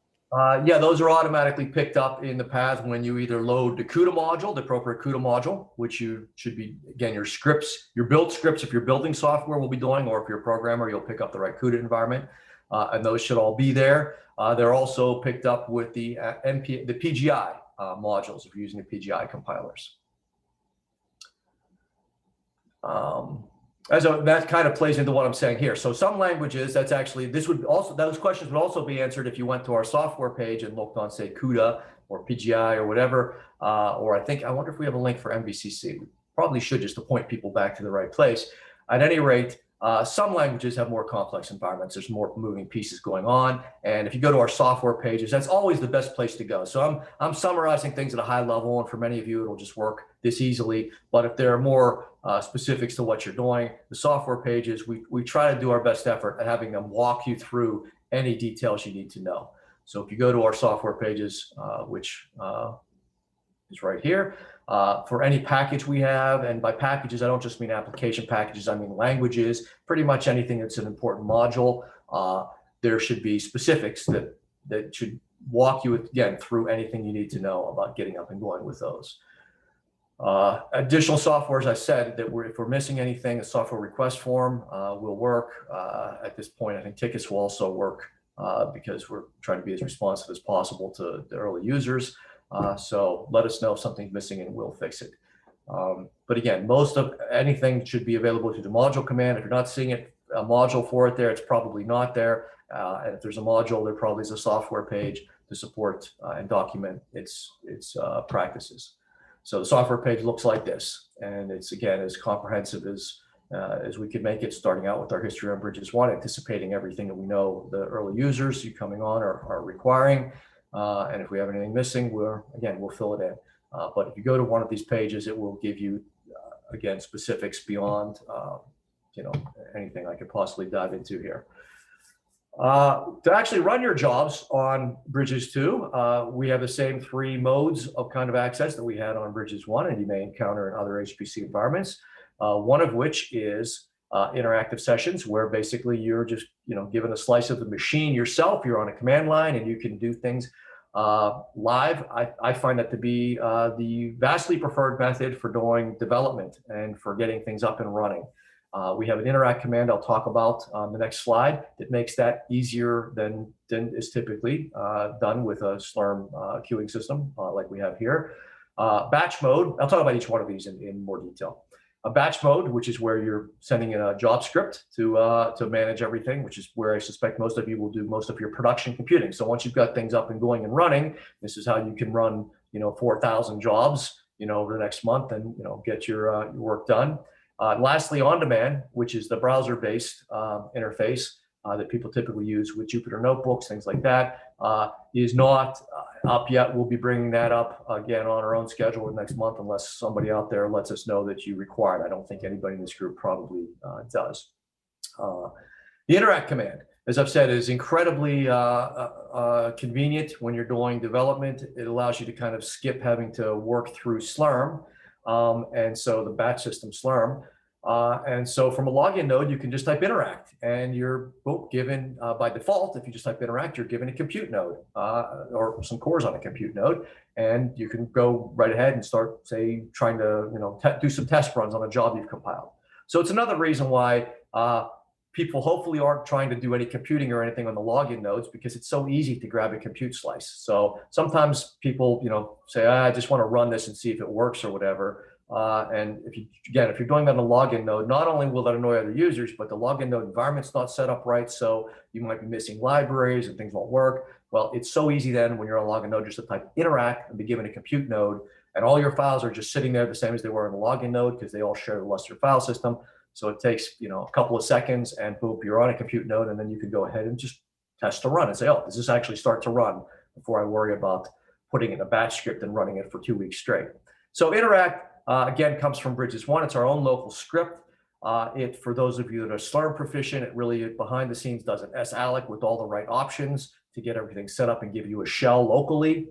Yeah, those are automatically picked up in the path when you either load the CUDA module, the appropriate CUDA module, which you should be, again, your scripts, your build scripts, if you're building software will be doing, or if you're a programmer, you'll pick up the right CUDA environment, and those should all be there. They're also picked up with the PGI modules if you're using the PGI compilers. That kind of plays into what I'm saying here. So some languages, that's actually, those questions would also be answered if you went to our software page and looked on, say, CUDA or PGI or whatever. Or I wonder if we have a link for MVCC. We probably should, just to point people back to the right place. At any rate, some languages have more complex environments. There's more moving pieces going on. And if you go to our software pages, that's always the best place to go. So I'm summarizing things at a high level, and for many of you, it'll just work this easily. But if there are more specifics to what you're doing, the software pages, we try to do our best effort at having them walk you through any details you need to know. So if you go to our software pages, which is right here, for any package we have, and by packages, I don't just mean application packages, I mean languages, pretty much anything that's an important module, there should be specifics that should walk you, again, through anything you need to know about getting up and going with those. Additional software, as I said, that if we're missing anything, a software request form will work. At this point, I think tickets will also work because we're trying to be as responsive as possible to the early users. So let us know if something's missing and we'll fix it. But again, most of anything should be available through the module command. If you're not seeing a module for it there, it's probably not there. And if there's a module, there probably is a software page to support and document its practices. So the software page looks like this, and it's, again, as comprehensive as we could make it, starting out with our history on Bridges 1, anticipating everything that we know the early users who coming on are requiring. And if we have anything missing, we'll fill it in. But if you go to one of these pages, it will give you, again, specifics beyond, anything I could possibly dive into here. To actually run your jobs on Bridges-2, we have the same 3 modes of kind of access that we had on Bridges-1, and you may encounter in other HPC environments. One of which is interactive sessions, where basically you're just given a slice of the machine yourself. You're on a command line, and you can do things live. I find that to be the vastly preferred method for doing development and for getting things up and running. We have an interact command I'll talk about on the next slide that makes that easier than is typically done with a Slurm queuing system like we have here. Batch mode, I'll talk about each one of these in more detail. A batch mode, which is where you're sending in a job script to manage everything, which is where I suspect most of you will do most of your production computing. So once you've got things up and going and running, this is how you can run 4,000 jobs over the next month and get your work done. Lastly, on demand, which is the browser-based interface that people typically use with Jupyter notebooks, things like that, is not up yet. We'll be bringing that up again on our own schedule next month, unless somebody out there lets us know that you require it. I don't think anybody in this group probably does. The interact command, as I've said, is incredibly convenient when you're doing development. It allows you to kind of skip having to work through Slurm. And so the batch system Slurm. And so from a login node, you can just type interact, and you're given by default, if you just type interact, you're given a compute node or some cores on a compute node, and you can go right ahead and start, say, trying to do some test runs on a job you've compiled. So it's another reason why people hopefully aren't trying to do any computing or anything on the login nodes, because it's so easy to grab a compute slice. So sometimes people say, I just want to run this and see if it works or whatever. And if you're doing that on a login node, not only will that annoy other users, but the login node environment's not set up right, so you might be missing libraries and things won't work. Well, it's so easy then when you're on a login node just to type interact and be given a compute node, and all your files are just sitting there the same as they were in the login node, because they all share the Lustre file system. So it takes a couple of seconds, and boom, you're on a compute node, and then you can go ahead and just test to run and say, oh, does this actually start to run, before I worry about putting in a batch script and running it for 2 weeks straight. So interact, again, comes from Bridges-1. It's our own local script. For those of you that are Slurm proficient, it really behind the scenes does an salloc with all the right options to get everything set up and give you a shell locally.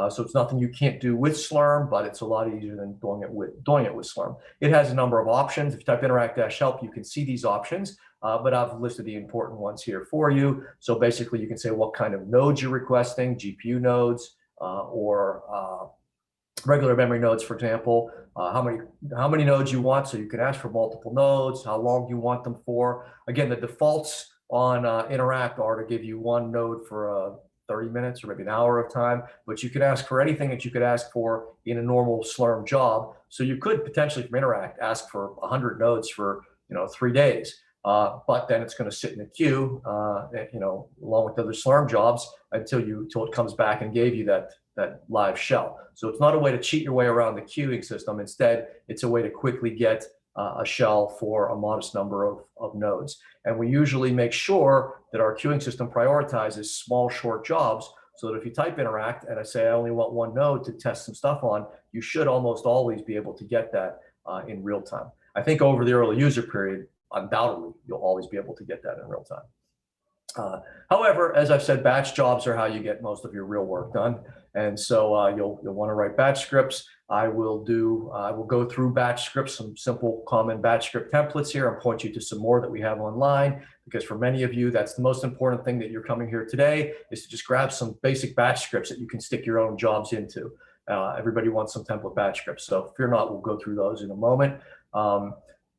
So it's nothing you can't do with Slurm, but it's a lot easier than doing it with Slurm. It has a number of options. If you type interact-help, you can see these options, but I've listed the important ones here for you. So basically, you can say what kind of nodes you're requesting, GPU nodes or regular memory nodes, for example, how many nodes you want, so you can ask for multiple nodes, how long you want them for. Again, the defaults on interact are to give you one node for 30 minutes or maybe an hour of time, but you could ask for anything that you could ask for in a normal Slurm job. So you could potentially from interact ask for 100 nodes for 3 days, but then it's going to sit in a queue, along with other Slurm jobs until it comes back and gave you that live shell. So it's not a way to cheat your way around the queuing system. Instead, it's a way to quickly get a shell for a modest number of nodes. And we usually make sure that our queuing system prioritizes small, short jobs, so that if you type interact and I say I only want one node to test some stuff on, you should almost always be able to get that in real time. I think over the early user period, undoubtedly, you'll always be able to get that in real time. However, as I've said, batch jobs are how you get most of your real work done. And so you'll want to write batch scripts. I will go through batch scripts, some simple common batch script templates here, and point you to some more that we have online, because for many of you, that's the most important thing that you're coming here today, is to just grab some basic batch scripts that you can stick your own jobs into. Everybody wants some template batch scripts, so fear not, we'll go through those in a moment.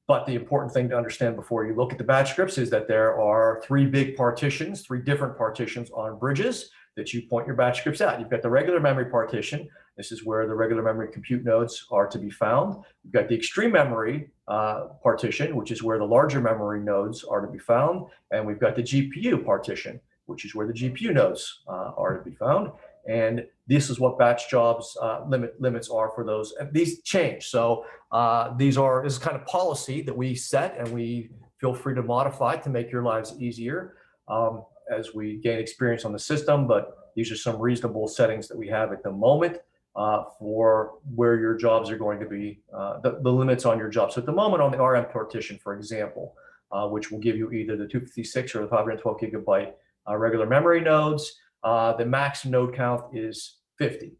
But the important thing to understand before you look at the batch scripts is that there are 3 big partitions, 3 different partitions on Bridges that you point your batch scripts at. You've got the regular memory partition. This is where the regular memory compute nodes are to be found. You've got the extreme memory partition, which is where the larger memory nodes are to be found. And we've got the GPU partition, which is where the GPU nodes are to be found. And this is what batch jobs limits are for those. And these change. So this is kind of policy that we set, and we feel free to modify to make your lives easier as we gain experience on the system. But these are some reasonable settings that we have at the moment for where your jobs are going to be, the limits on your job. So at the moment on the RM partition, for example, which will give you either the 256 or the 512 gigabyte regular memory nodes. The max node count is 50.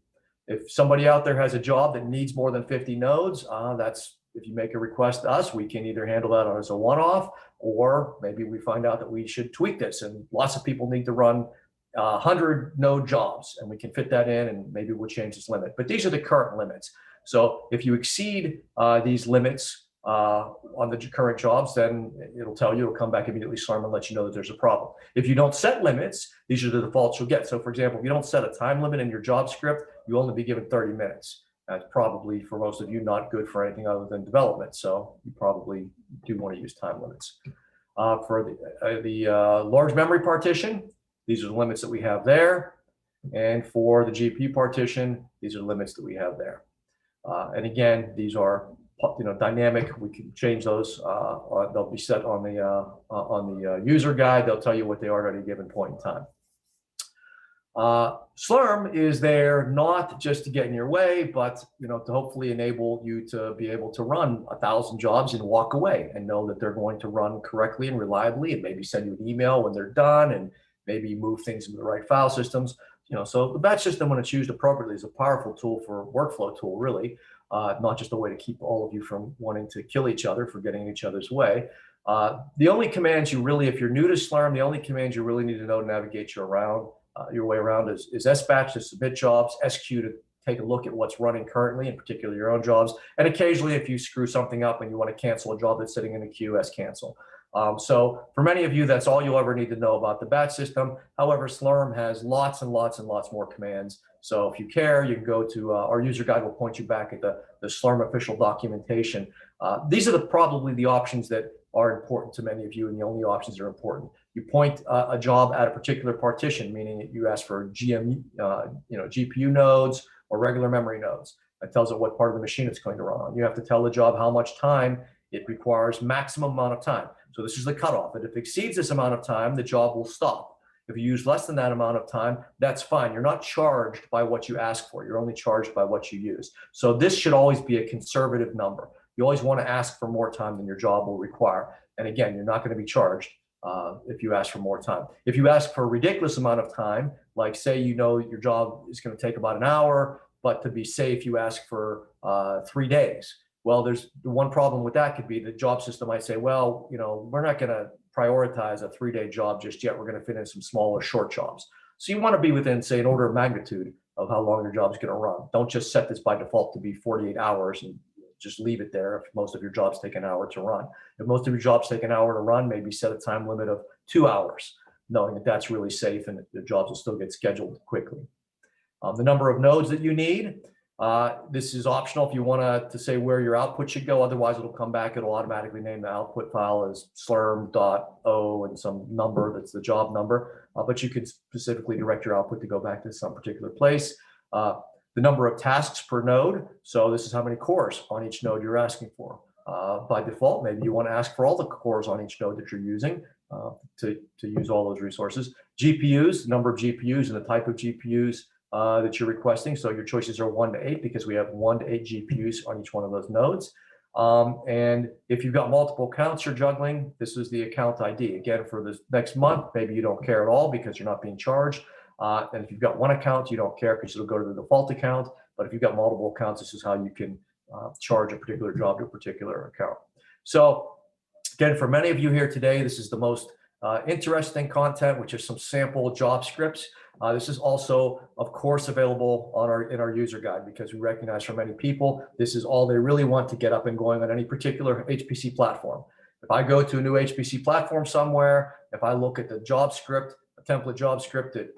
If somebody out there has a job that needs more than 50 nodes, if you make a request to us, we can either handle that as a one-off, or maybe we find out that we should tweak this and lots of people need to run 100 node jobs, and we can fit that in, and maybe we'll change this limit. But these are the current limits. So if you exceed these limits on the current jobs, then it'll tell you, it'll come back immediately, Slurm, and let you know that there's a problem. If you don't set limits, these are the defaults you'll get. So for example, if you don't set a time limit in your job script, you'll only be given 30 minutes. That's probably, for most of you, not good for anything other than development. So you probably do want to use time limits. For the large memory partition, these are the limits that we have there. And for the GPU partition, these are the limits that we have there. And again, these are dynamic. We can change those. They'll be set on the user guide. They'll tell you what they are at any given point in time. Slurm is there not just to get in your way, but to hopefully enable you to be able to run 1,000 jobs and walk away and know that they're going to run correctly and reliably, and maybe send you an email when they're done, and maybe move things into the right file systems. So the batch system, when it's used appropriately, is a powerful tool for workflow tool, really, not just a way to keep all of you from wanting to kill each other for getting in each other's way. The only commands you really, if you're new to Slurm, the only commands you really need to know to navigate your way around is sbatch to submit jobs, sq to take a look at what's running currently, in particular your own jobs, and occasionally if you screw something up and you want to cancel a job that's sitting in the queue, scancel. So for many of you, that's all you'll ever need to know about the batch system. However, Slurm has lots and lots and lots more commands. So if you care, you can go to our user guide will point you back at the Slurm official documentation. These are probably the options that are important to many of you, and the only options that are important. You point a job at a particular partition, meaning that you ask for GPU nodes or regular memory nodes. That tells it what part of the machine it's going to run on. You have to tell the job how much time it requires, maximum amount of time. So this is the cutoff. And if it exceeds this amount of time, the job will stop. If you use less than that amount of time, that's fine. You're not charged by what you ask for. You're only charged by what you use. So this should always be a conservative number. You always want to ask for more time than your job will require. And again, you're not going to be charged if you ask for more time. If you ask for a ridiculous amount of time, like say your job is going to take about an hour, but to be safe, you ask for 3 days. Well, there's the one problem with that could be the job system might say, well, we're not going to prioritize a 3-day job just yet. We're going to fit in some smaller short jobs. So you want to be within, say, an order of magnitude of how long your job is going to run. Don't just set this by default to be 48 hours and just leave it there if most of your jobs take an hour to run. If most of your jobs take an hour to run, maybe set a time limit of 2 hours, knowing that that's really safe and the jobs will still get scheduled quickly. The number of nodes that you need, this is optional if you want to say where your output should go. Otherwise, it'll come back. It'll automatically name the output file as slurm.o and some number that's the job number. But you can specifically direct your output to go back to some particular place. The number of tasks per node. So this is how many cores on each node you're asking for. By default, maybe you want to ask for all the cores on each node that you're using to use all those resources. GPUs, number of GPUs and the type of GPUs that you're requesting. So your choices are 1 to 8 because we have 1 to 8 GPUs on each one of those nodes. And if you've got multiple accounts you're juggling, this is the account ID. Again, for this next month, maybe you don't care at all because you're not being charged. And if you've got one account, you don't care because it'll go to the default account. But if you've got multiple accounts, this is how you can charge a particular job to a particular account. So again, for many of you here today, this is the most interesting content, which is some sample job scripts. This is also, of course, available on in our user guide because we recognize for many people, this is all they really want to get up and going on any particular HPC platform. If I go to a new HPC platform somewhere, if I look at the job script, a template job script that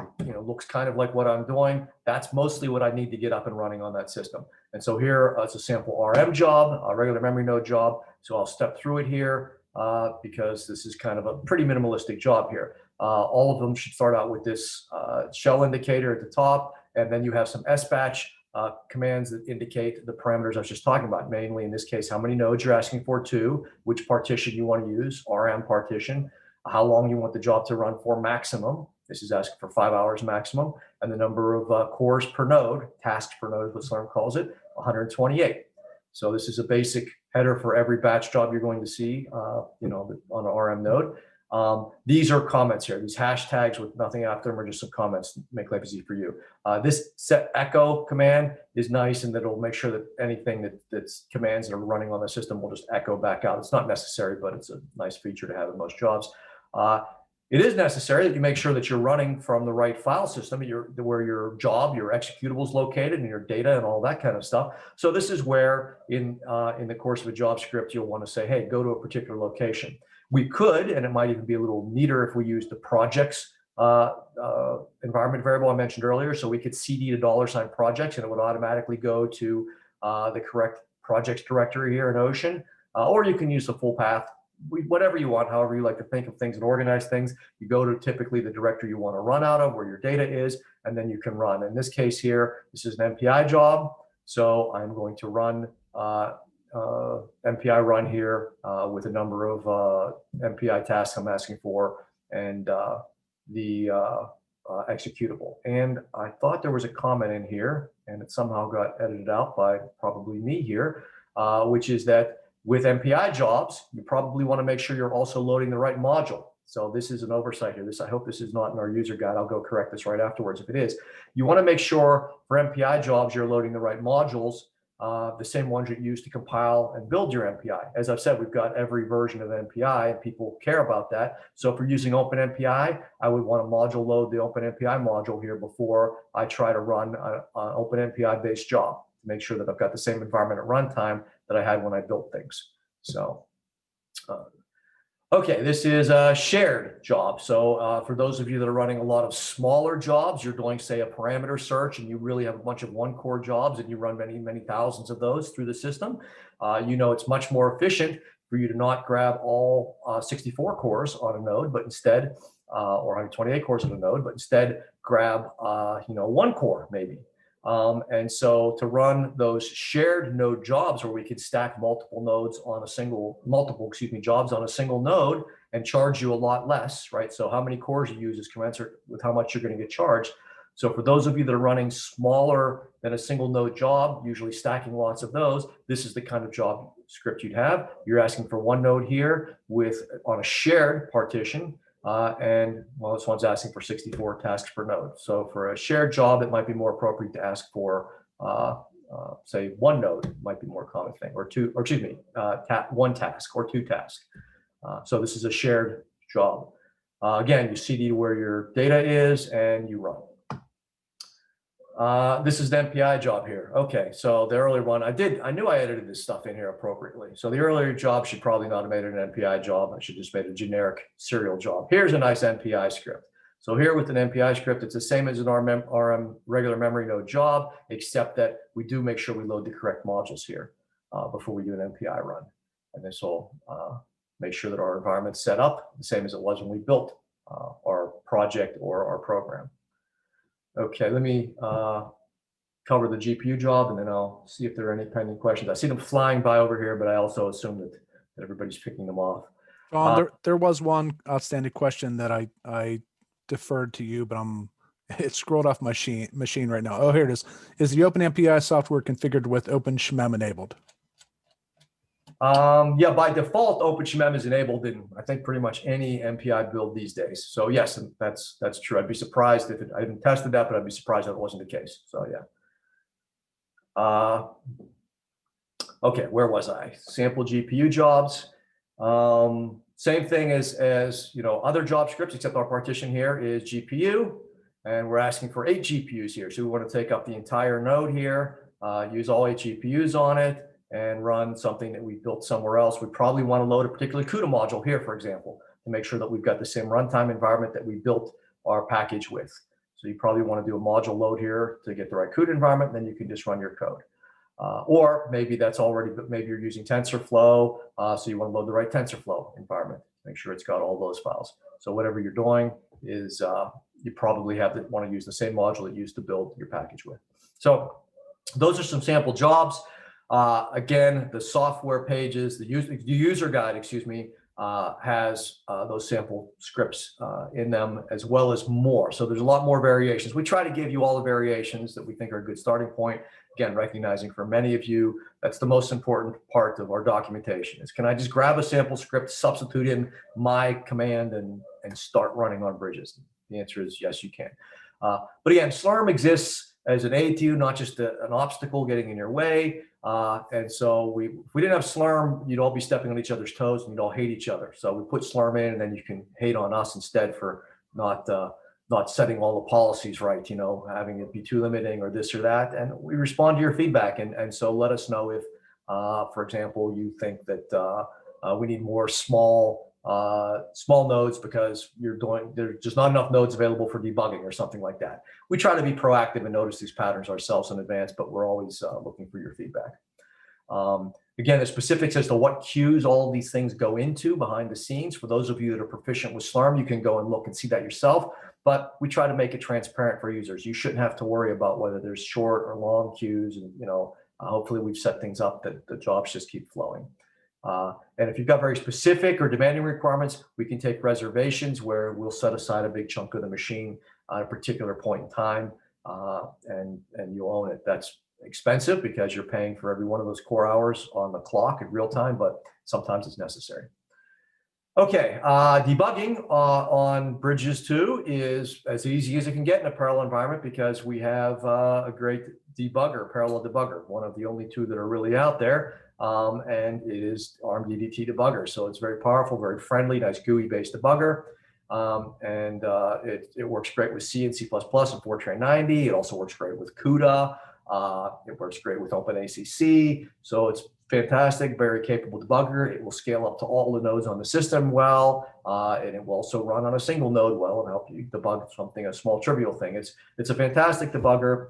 looks kind of like what I'm doing, that's mostly what I need to get up and running on that system. And so here it's a sample RM job, a regular memory node job. So I'll step through it here because this is kind of a pretty minimalistic job here. All of them should start out with this shell indicator at the top, and then you have some sbatch commands that indicate the parameters I was just talking about, mainly in this case, how many nodes you're asking for, 2, which partition you want to use, RM partition, how long you want the job to run for maximum. This is asking for 5 hours maximum, and the number of cores per node, tasks per node is what Slurm calls it, 128. So this is a basic header for every batch job you're going to see, on an RM node. These are comments here. These hashtags with nothing after them are just some comments to make life easy for you. This set echo command is nice, and that it'll make sure that anything that's commands that are running on the system will just echo back out. It's not necessary, but it's a nice feature to have in most jobs. It is necessary that you make sure that you're running from the right file system, where your job, your executable is located, and your data and all that kind of stuff. So this is where in the course of a job script, you'll want to say, hey, go to a particular location. We could, and it might even be a little neater if we use the projects environment variable I mentioned earlier. So we could CD to $sign projects, and it would automatically go to the correct projects directory here in Ocean. Or you can use the full path, whatever you want, however you like to think of things and organize things. You go to typically the directory you want to run out of, where your data is, and then you can run. In this case here, this is an MPI job. So I'm going to run MPI run here with a number of MPI tasks I'm asking for, and the executable. And I thought there was a comment in here, and it somehow got edited out by probably me here, which is that with MPI jobs, you probably want to make sure you're also loading the right module. So this is an oversight here. I hope this is not in our user guide. I'll go correct this right afterwards if it is. You want to make sure for MPI jobs you're loading the right modules, the same ones you use to compile and build your MPI. As I've said, we've got every version of MPI, and people care about that. So if we're using OpenMPI, I would want to module load the OpenMPI module here before I try to run an OpenMPI-based job, to make sure that I've got the same environment at runtime that I had when I built things. So, okay, this is a shared job. So for those of you that are running a lot of smaller jobs, you're doing, say, a parameter search, and you really have a bunch of one-core jobs, and you run many, many thousands of those through the system. You know, it's much more efficient for you to not grab all 64 cores on a node, but instead, or 128 cores on a node, but instead grab, you know, one core maybe. And so to run those shared node jobs, where we could stack multiple nodes on a single, jobs on a single node and charge you a lot less, right? So how many cores you use is commensurate with how much you're going to get charged. So for those of you that are running smaller than a single node job, usually stacking lots of those, this is the kind of job script you'd have. You're asking for one node here on a shared partition. And well, this one's asking for 64 tasks per node. So for a shared job, it might be more appropriate to ask for, say, one node might be more common thing, or two, or excuse me, one task or two tasks. So this is a shared job. Again, you CD where your data is and you run. This is the MPI job here. Okay, so the earlier one, I knew I edited this stuff in here appropriately. So the earlier job should probably not have made it an MPI job. I should just made a generic serial job. Here's a nice MPI script. So here with an MPI script, it's the same as an RM regular memory node job, except that we do make sure we load the correct modules here before we do an MPI run. And this will make sure that our environment's set up the same as it was when we built our project or our program. Okay, let me cover the GPU job, and then I'll see if there are any pending questions. I see them flying by over here, but I also assume that everybody's picking them off. John, there was one outstanding question that I deferred to you, but it scrolled off my machine right now. Oh, here it is. Is the OpenMPI software configured with OpenSHMEM enabled? Yeah, by default, OpenSHMEM is enabled in, I think, pretty much any MPI build these days. So yes, that's true. I'd be surprised if I haven't tested that, but I'd be surprised if it wasn't the case. So yeah. Okay, where was I? Sample GPU jobs. Same thing as you know, other job scripts, except our partition here is GPU, and we're asking for 8 GPUs here. So we want to take up the entire node here, use all 8 GPUs on it, and run something that we built somewhere else. We probably want to load a particular CUDA module here, for example, to make sure that we've got the same runtime environment that we built our package with. So you probably want to do a module load here to get the right CUDA environment, and then you can just run your code. Or maybe that's already, maybe you're using TensorFlow, so you want to load the right TensorFlow environment, make sure it's got all those files. So whatever you're doing is you probably want to use the same module that you used to build your package with. So those are some sample jobs. Again, the software pages, the user guide, excuse me, has those sample scripts in them, as well as more. So there's a lot more variations. We try to give you all the variations that we think are a good starting point, again, recognizing for many of you, that's the most important part of our documentation is, can I just grab a sample script, substitute in my command and start running on Bridges? The answer is yes, you can. But again, Slurm exists as an aid to you, not just an obstacle getting in your way. And so if we didn't have Slurm, you'd all be stepping on each other's toes and you'd all hate each other. So we put Slurm in, and then you can hate on us instead for not setting all the policies right, having it be too limiting or this or that. And we respond to your feedback. And so let us know if, for example, you think that we need more small nodes because there's just not enough nodes available for debugging or something like that. We try to be proactive and notice these patterns ourselves in advance, but we're always looking for your feedback. Again, the specifics as to what queues all of these things go into behind the scenes. For those of you that are proficient with Slurm, you can go and look and see that yourself, but we try to make it transparent for users. You shouldn't have to worry about whether there's short or long queues, and hopefully we've set things up that the jobs just keep flowing. And if you've got very specific or demanding requirements, we can take reservations where we'll set aside a big chunk of the machine at a particular point in time, and you own it. That's expensive because you're paying for every one of those core hours on the clock in real time, but sometimes it's necessary. Okay, debugging on Bridges-2 is as easy as it can get in a parallel environment because we have a great debugger, parallel debugger, one of the only two that are really out there. And it is ARM DDT debugger. So it's very powerful, very friendly, nice GUI-based debugger. And it works great with C and C++ and Fortran 90. It also works great with CUDA. It works great with OpenACC. So it's fantastic, very capable debugger. It will scale up to all the nodes on the system well, and it will also run on a single node well and help you debug something, a small trivial thing. It's a fantastic debugger.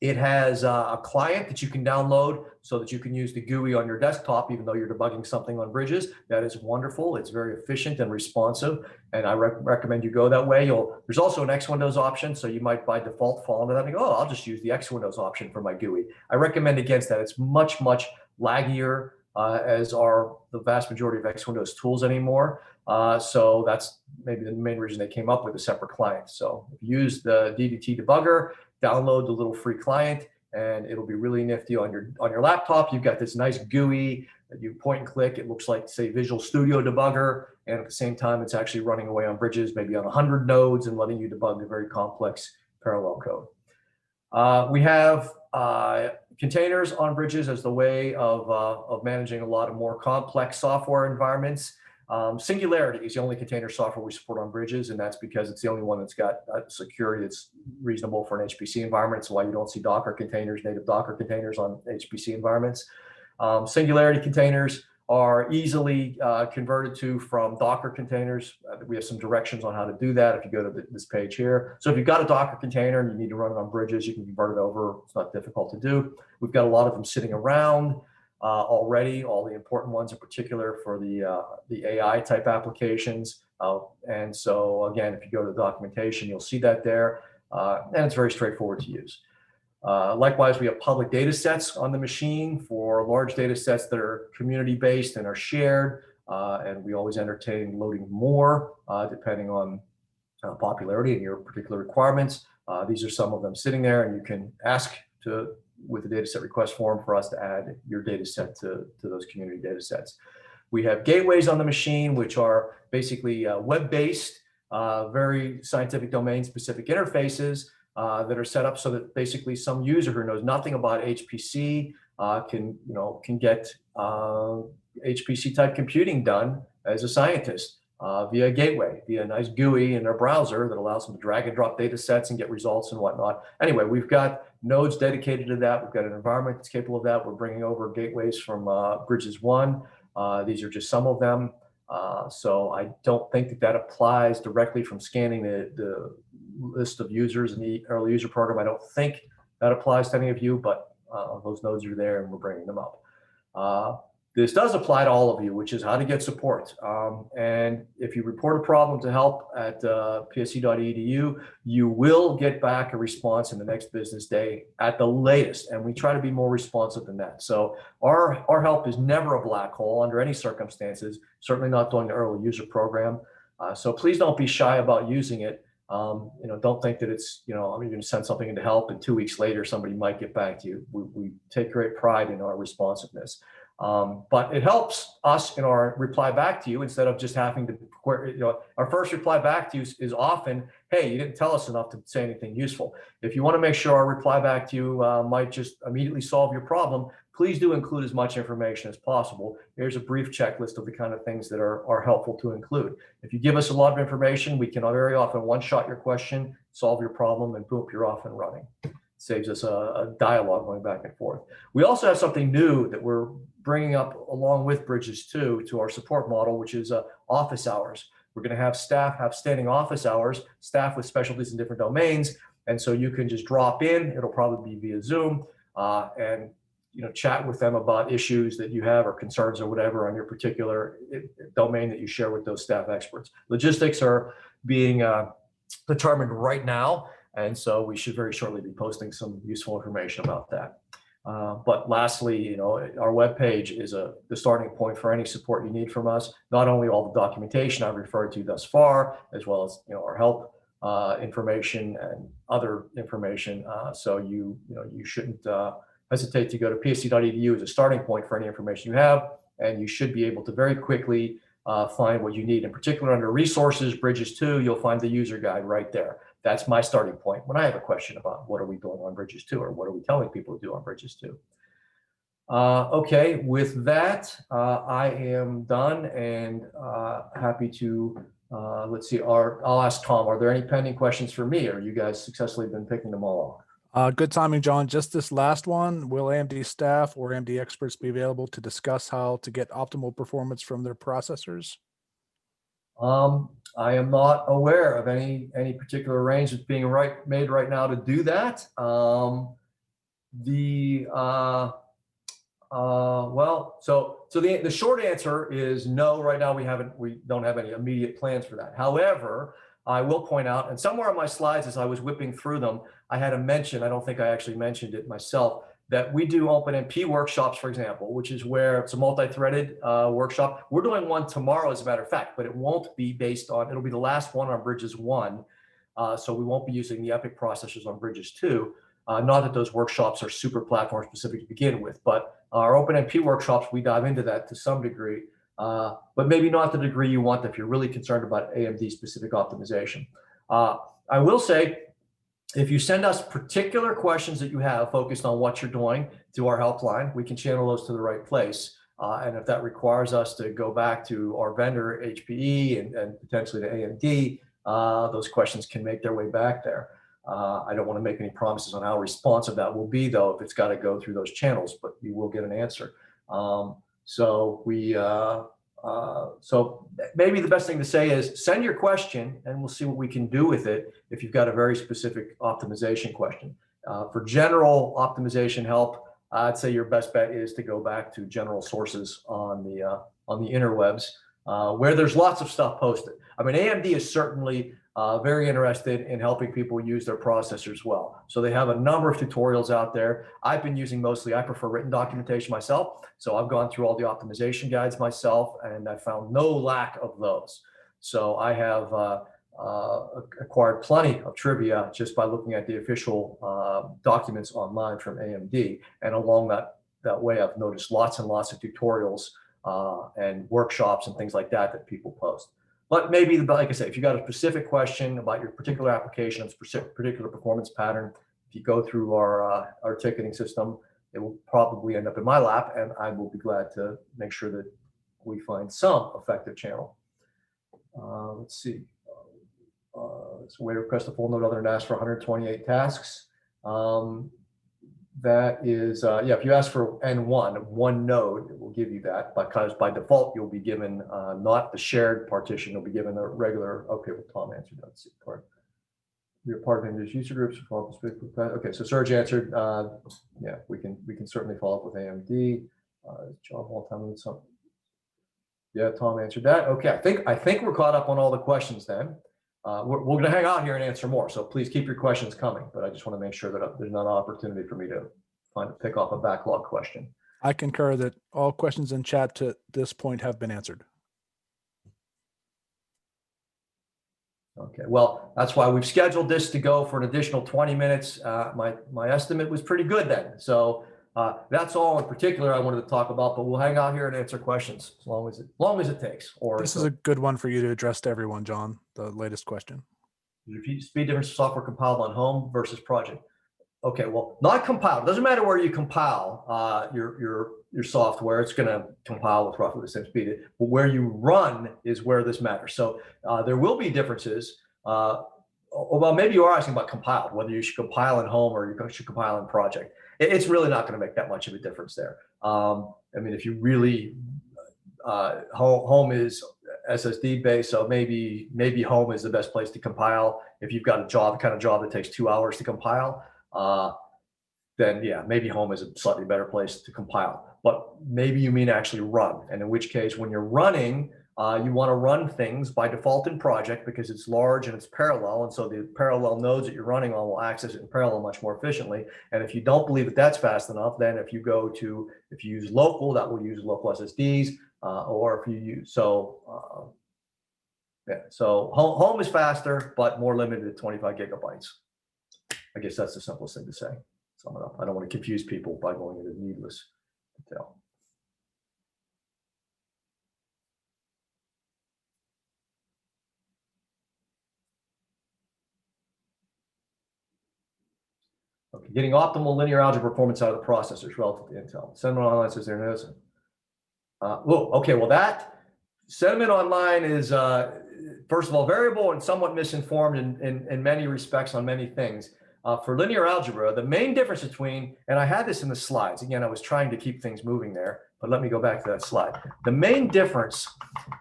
It has a client that you can download so that you can use the GUI on your desktop, even though you're debugging something on Bridges. That is wonderful. It's very efficient and responsive, and I recommend you go that way. There's also an X Windows option, so you might by default fall into that and go, oh, I'll just use the X Windows option for my GUI. I recommend against that. It's much, much laggier, as are the vast majority of X Windows tools anymore. So that's maybe the main reason they came up with a separate client. So if you use the DDT debugger, download the little free client, and it'll be really nifty on your laptop. You've got this nice GUI that you point and click. It looks like, say, Visual Studio Debugger, and at the same time, it's actually running away on Bridges, maybe on 100 nodes, and letting you debug a very complex parallel code. We have containers on Bridges as the way of managing a lot of more complex software environments. Singularity is the only container software we support on Bridges, and that's because it's the only one that's got security that's reasonable for an HPC environment. It's why you don't see Docker containers, native Docker containers on HPC environments. Singularity containers are easily converted to from Docker containers. We have some directions on how to do that if you go to this page here. So if you've got a Docker container and you need to run it on Bridges, you can convert it over. It's not difficult to do. We've got a lot of them sitting around already, all the important ones in particular for the AI type applications. And so again, if you go to the documentation, you'll see that there, and it's very straightforward to use. Likewise, we have public data sets on the machine for large data sets that are community-based and are shared, and we always entertain loading more depending on popularity and your particular requirements. These are some of them sitting there, and you can ask with the dataset request form for us to add your data set to those community data sets. We have gateways on the machine, which are basically web-based, very scientific domain-specific interfaces that are set up so that basically some user who knows nothing about HPC can get HPC-type computing done as a scientist via a gateway, via a nice GUI in their browser that allows them to drag and drop data sets and get results and whatnot. Anyway, we've got nodes dedicated to that. We've got an environment that's capable of that. We're bringing over gateways from Bridges-1. These are just some of them. So I don't think that applies directly from scanning the list of users in the early user program. I don't think that applies to any of you, but those nodes are there and we're bringing them up. This does apply to all of you, which is how to get support. And if you report a problem to help at psc.edu, you will get back a response in the next business day at the latest. And we try to be more responsive than that. So our help is never a black hole under any circumstances, certainly not during the early user program. So please don't be shy about using it. Don't think that it's, I'm going to send something into help and 2 weeks later, somebody might get back to you. We take great pride in our responsiveness. But it helps us in our reply back to you instead of just having to, our first reply back to you is often, hey, you didn't tell us enough to say anything useful. If you want to make sure our reply back to you might just immediately solve your problem, please do include as much information as possible. Here's a brief checklist of the kind of things that are helpful to include. If you give us a lot of information, we can very often one-shot your question, solve your problem, and boom, you're off and running. Saves us a dialogue going back and forth. We also have something new that we're bringing up along with Bridges-2 to our support model, which is office hours. We're going to have staff have standing office hours, staff with specialties in different domains. And so you can just drop in, it'll probably be via Zoom, and chat with them about issues that you have or concerns or whatever on your particular domain that you share with those staff experts. Logistics are being determined right now. And so we should very shortly be posting some useful information about that. But lastly, our webpage is the starting point for any support you need from us. Not only all the documentation I've referred to thus far, as well as our help information and other information. So you shouldn't hesitate to go to psc.edu as a starting point for any information you have, and you should be able to very quickly find what you need. In particular, under resources, Bridges-2, you'll find the user guide right there. That's my starting point when I have a question about what are we doing on Bridges-2 or what are we telling people to do on Bridges-2. Okay, with that, I am done and happy to, let's see, I'll ask Tom, are there any pending questions for me, or you guys successfully been picking them all off? Good timing, John. Just this last one, will AMD staff or AMD experts be available to discuss how to get optimal performance from their processors? I am not aware of any particular arrangements being made right now to do that. Well, so the short answer is no. Right now, we don't have any immediate plans for that. However, I will point out, and somewhere on my slides as I was whipping through them, I had a mention. I don't think I actually mentioned it myself, that we do OpenMP workshops, for example, which is where it's a multi-threaded workshop. We're doing one tomorrow, as a matter of fact, but it won't be based on, it'll be the last one on Bridges-1. So we won't be using the EPYC processors on Bridges-2. Not that those workshops are super platform specific to begin with, but our OpenMP workshops, we dive into that to some degree, but maybe not the degree you want if you're really concerned about AMD specific optimization. I will say, if you send us particular questions that you have focused on what you're doing to our helpline, we can channel those to the right place. And if that requires us to go back to our vendor, HPE, and potentially to AMD, those questions can make their way back there. I don't want to make any promises on how responsive that will be, though, if it's got to go through those channels, but you will get an answer. So maybe the best thing to say is send your question and we'll see what we can do with it if you've got a very specific optimization question. For general optimization help, I'd say your best bet is to go back to general sources on the interwebs where there's lots of stuff posted. I mean, AMD is certainly very interested in helping people use their processors well. So they have a number of tutorials out there. I've been using mostly, I prefer written documentation myself. So I've gone through all the optimization guides myself and I found no lack of those. So I have acquired plenty of trivia just by looking at the official documents online from AMD. And along that way, I've noticed lots and lots of tutorials and workshops and things like that people post. But maybe, like I said, if you got a specific question about your particular application, particular performance pattern, if you go through our ticketing system, it will probably end up in my lap, and I will be glad to make sure that we find some effective channel. Let's see. So way to request a full node other than ask for 128 tasks. That is, yeah, if you ask for N1, one node, it will give you that, because by default, you'll be given not the shared partition, you'll be given a regular, okay, well, Tom answered that. Let's see, you're part of English user groups. Okay, so Serge answered, yeah, we can certainly follow up with AMD. John Waltham with something. Yeah, Tom answered that. Okay, I think we're caught up on all the questions then. We're going to hang out here and answer more, so please keep your questions coming. But I just want to make sure that there's not an opportunity for me to pick off a backlog question. I concur that all questions in chat to this point have been answered. Okay, well, that's why we've scheduled this to go for an additional 20 minutes. My estimate was pretty good then. So that's all in particular I wanted to talk about, but we'll hang out here and answer questions as long as it takes. Or This is a good one for you to address to everyone, John, the latest question. Speed difference of software compiled on home versus project. Okay, well, not compiled. It doesn't matter where you compile your software. It's going to compile with roughly the same speed. But where you run is where this matters. So there will be differences. Well, maybe you are asking about compiled, whether you should compile in home or you should compile in project. It's really not going to make that much of a difference there. I mean, if you really home is SSD based, so maybe home is the best place to compile. If you've got a kind of job that takes 2 hours to compile, then yeah, maybe home is a slightly better place to compile. But maybe you mean actually run, and in which case, when you're running, you want to run things by default in project because it's large and it's parallel, and so the parallel nodes that you're running on will access it in parallel much more efficiently. And if you don't believe that that's fast enough, then if you use local, that will use local SSDs, or if you use yeah. So home is faster, but more limited at 25 gigabytes. I guess that's the simplest thing to say. Sum it up. I don't want to confuse people by going into needless detail. Okay, getting optimal linear algebra performance out of the processors relative to Intel. Sentiment Online says there knows. Okay, well that Sentiment Online is first of all variable and somewhat misinformed in many respects on many things. For linear algebra, the main difference between, and I had this in the slides, again, I was trying to keep things moving there, but let me go back to that slide. The main difference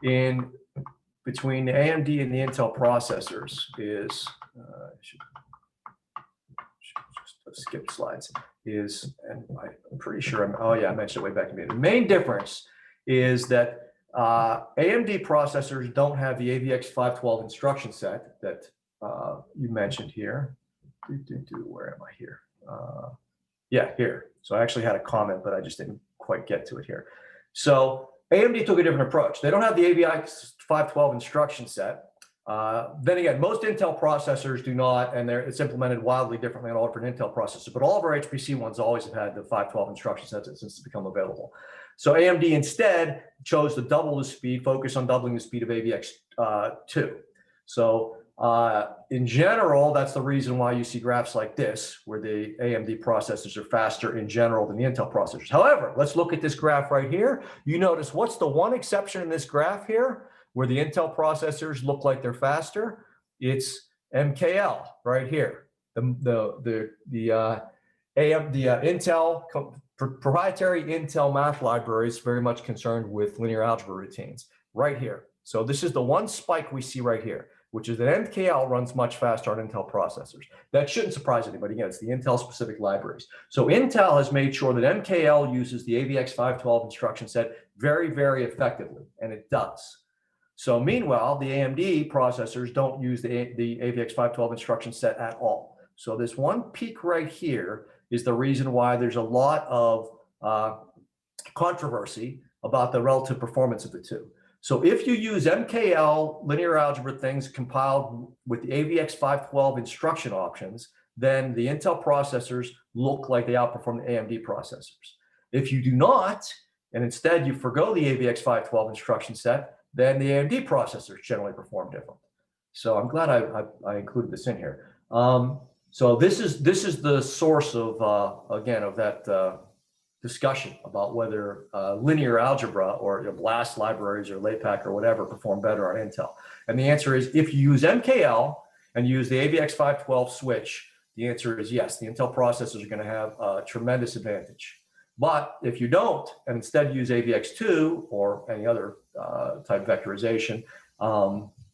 between the AMD and the Intel processors is, just skip slides, is, and I'm pretty sure, I mentioned it way back in the beginning. The main difference is that AMD processors don't have the AVX512 instruction set that you mentioned here. Where am I here? Yeah, here. So I actually had a comment, but I just didn't quite get to it here. So AMD took a different approach. They don't have the AVX512 instruction set. Then again, most Intel processors do not, and it's implemented wildly differently on all different Intel processors, but all of our HPC ones always have had the 512 instruction set since it's become available. So AMD instead chose to double the speed, focus on doubling the speed of AVX2. So in general, that's the reason why you see graphs like this, where the AMD processors are faster in general than the Intel processors. However, let's look at this graph right here. You notice what's the one exception in this graph here, where the Intel processors look like they're faster? It's MKL right here. The Intel proprietary Intel math library is very much concerned with linear algebra routines right here. So this is the one spike we see right here, which is that MKL runs much faster on Intel processors. That shouldn't surprise anybody. Again, it's the Intel specific libraries. So Intel has made sure that MKL uses the AVX512 instruction set very, very effectively, and it does. So meanwhile, the AMD processors don't use the AVX512 instruction set at all. So this one peak right here is the reason why there's a lot of controversy about the relative performance of the two. So if you use MKL linear algebra things compiled with the AVX512 instruction options, then the Intel processors look like they outperform the AMD processors. If you do not, and instead you forgo the AVX512 instruction set, then the AMD processors generally perform different. So I'm glad I included this in here. So this is the source of again of that discussion about whether linear algebra or BLAST libraries or LAPACK or whatever perform better on Intel. And the answer is, if you use MKL and use the AVX512 switch, the answer is yes, the Intel processors are going to have a tremendous advantage. But if you don't, and instead use AVX2 or any other type vectorization,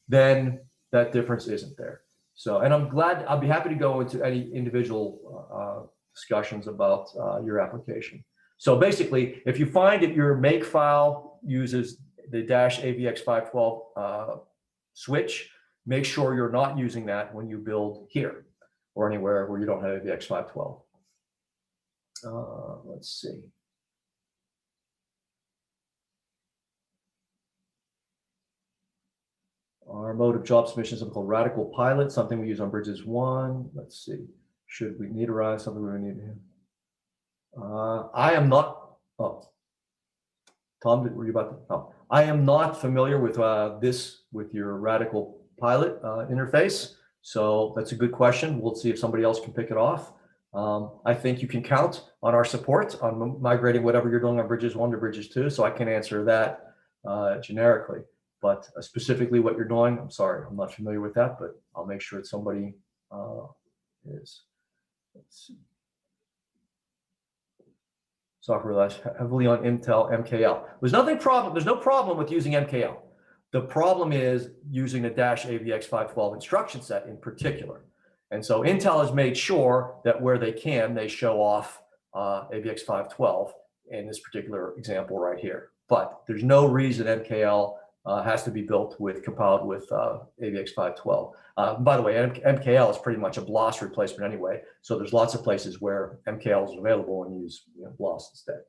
then that difference isn't there. So, and I'll be happy to go into any individual discussions about your application. So basically, if you find that your make file uses the -AVX512 switch, make sure you're not using that when you build here or anywhere where you don't have AVX512. Let's see. mode of job submission, something called Radical Pilot, something we use on Bridges-1. Let's see. Should we meterize something we need to? I am not. Oh, Tom, were you about to? Oh, I am not familiar with with your Radical Pilot interface. So that's a good question. We'll see if somebody else can pick it off. I think you can count on our support on migrating whatever you're doing on Bridges-1 to Bridges-2. So I can answer that generically. But specifically what you're doing, I'm sorry, I'm not familiar with that, but I'll make sure that somebody is. Let's see. Software relies heavily on Intel MKL. There's no problem with using MKL. The problem is using the -AVX512 instruction set in particular. And so Intel has made sure that where they can, they show off AVX512 in this particular example right here. But there's no reason MKL has to be compiled with AVX512. By the way, MKL is pretty much a BLAS replacement anyway. So there's lots of places where MKL is available and use BLAS instead.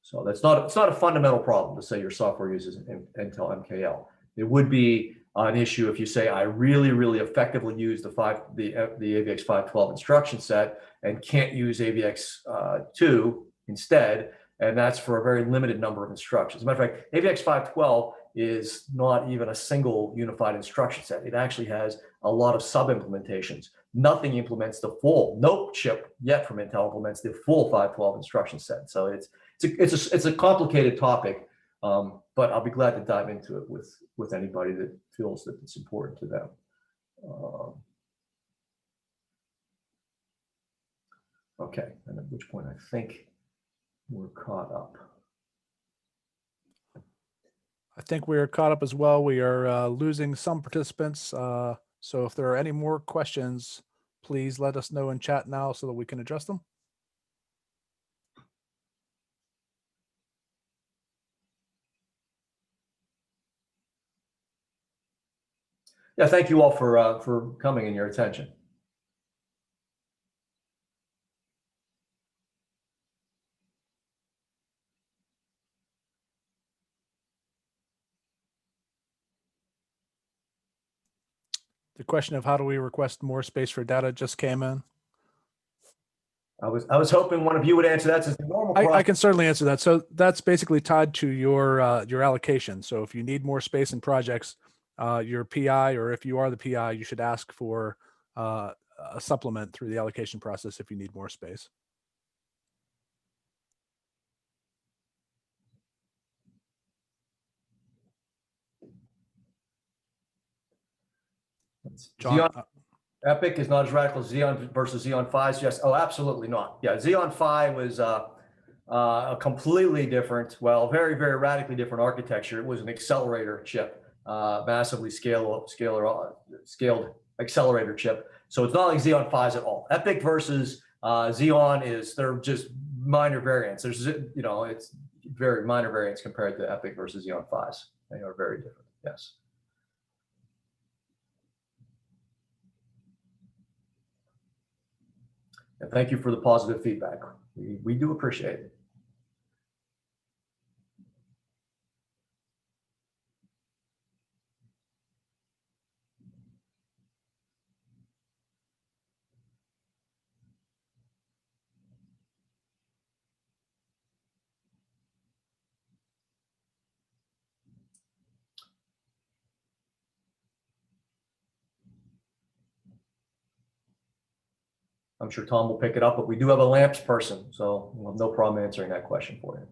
So it's not a fundamental problem to say your software uses Intel MKL. It would be an issue if you say I really, really effectively use the AVX512 instruction set and can't use AVX2 instead. And that's for a very limited number of instructions. As a matter of fact, AVX512 is not even a single unified instruction set. It actually has a lot of sub-implementations. Nothing implements the full, no chip yet from Intel implements the full 512 instruction set. So it's a complicated topic, but I'll be glad to dive into it with anybody that feels that it's important to them. Okay, and at which point I think we're caught up. I think we are caught up as well. We are losing some participants. So if there are any more questions, please let us know in chat now so that we can address them. Yeah, thank you all for coming and your attention. The question of how do we request more space for data just came in. I was hoping one of you would answer that since the normal process. I can certainly answer that. So that's basically tied to your allocation. So if you need more space in projects, your PI, or if you are the PI, you should ask for a supplement through the allocation process if you need more space. John, Epic is not as radical as Xeon versus Xeon Phi. Yes. Oh, absolutely not. Yeah. Xeon Phi was a completely different, well, very, very radically different architecture. It was an accelerator chip, massively scaled accelerator chip. So it's not like Xeon Phi's at all. Epic versus Xeon they're just minor variants. There's, it's very minor variants compared to Epic versus Xeon Phi's. They are very different. Yes. And thank you for the positive feedback. We do appreciate it. I'm sure Tom will pick it up, but we do have a lamps person, so we'll have no problem answering that question for you.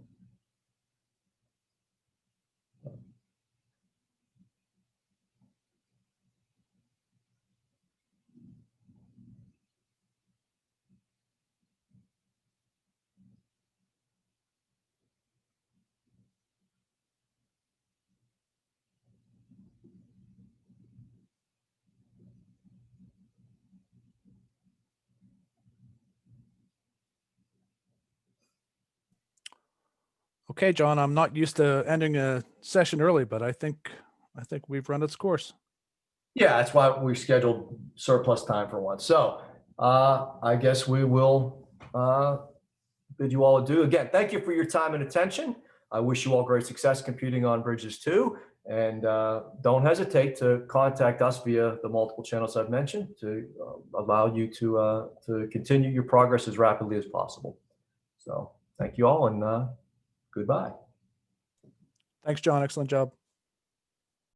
Okay, John, I'm not used to ending a session early, but I think we've run its course. Yeah, that's why we scheduled surplus time for once. So I guess we will bid you all adieu. Again, thank you for your time and attention. I wish you all great success computing on Bridges-2. And don't hesitate to contact us via the multiple channels I've mentioned to allow you to continue your progress as rapidly as possible. So thank you all, and goodbye. Thanks, John. Excellent job.